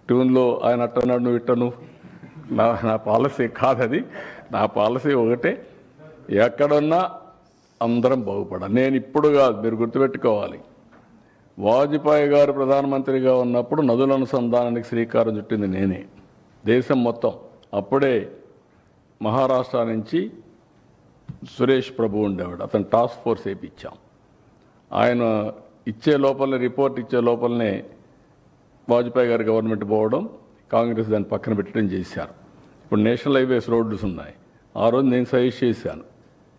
ట్యూన్లో ఆయన అట్టన్నాడు నువ్వు ఇట్టను నా పాలసీ కాదది. నా పాలసీ ఒకటే, ఎక్కడున్నా అందరం బాగుపడాలి. నేను ఇప్పుడు కాదు, మీరు గుర్తుపెట్టుకోవాలి. వాజ్పేయి గారు ప్రధానమంత్రిగా ఉన్నప్పుడు నదుల అనుసంధానానికి శ్రీకారం చుట్టింది నేనే, దేశం మొత్తం. అప్పుడే మహారాష్ట్ర నుంచి సురేష్ ప్రభు ఉండేవాడు, అతను టాస్క్ ఫోర్స్ వేయించాం. ఆయన ఇచ్చే లోపలనే, రిపోర్ట్ ఇచ్చే లోపలనే వాజ్పేయి గారి గవర్నమెంట్ పోవడం, కాంగ్రెస్ దాన్ని పక్కన పెట్టడం చేశారు. ఇప్పుడు నేషనల్ హైవేస్ రోడ్స్ ఉన్నాయి. ఆ రోజు నేను సజెస్ట్ చేశాను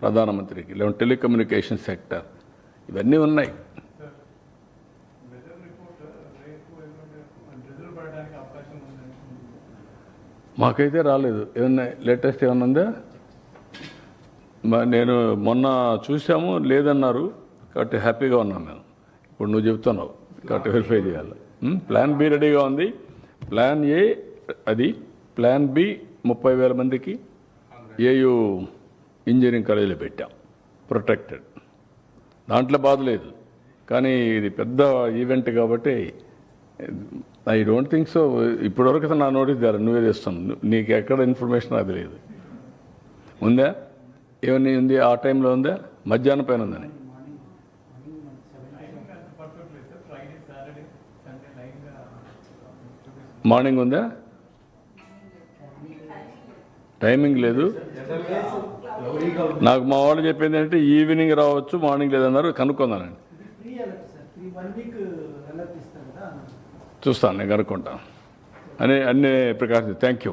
ప్రధానమంత్రికి, లేదంటే టెలికమ్యూనికేషన్ సెక్టర్, ఇవన్నీ ఉన్నాయి. మాకైతే రాలేదు. ఏమన్నా లేటెస్ట్ ఏమన్నా ఉందా? నేను మొన్న చూసాము, లేదన్నారు. కాబట్టి హ్యాపీగా ఉన్నాం మేము. ఇప్పుడు నువ్వు చెప్తున్నావు కాబట్టి వెరిఫై చేయాలి. ప్లాన్ బి రెడీగా ఉంది. ప్లాన్ ఏ అది, ప్లాన్ బి 30,000 మందికి ఏయూ ఇంజనీరింగ్ కాలేజీలో పెట్టాం, ప్రొటెక్టెడ్. దాంట్లో బాధ లేదు. కానీ ఇది పెద్ద ఈవెంట్ కాబట్టి ఐ డోంట్ థింక్ సో. ఇప్పటివరకు నా నోటీస్ ద్వారా నువ్వే తెస్తున్నావు. నీకు ఎక్కడ ఇన్ఫర్మేషన్ అది లేదు. ఉందా? ఏమన్నా ఉంది? ఆ టైంలో ఉందా? మధ్యాహ్నం పైన ఉందని. మార్నింగ్ ఉందా? టైమింగ్ లేదు. నాకు మా వాళ్ళు చెప్పింది ఏంటంటే ఈవినింగ్ రావచ్చు, మార్నింగ్ లేదన్నారు. కనుక్కుందానండి, చూస్తాను, నేను కనుక్కుంటాను. అన్ని ప్రికాషన్స్. Thank you.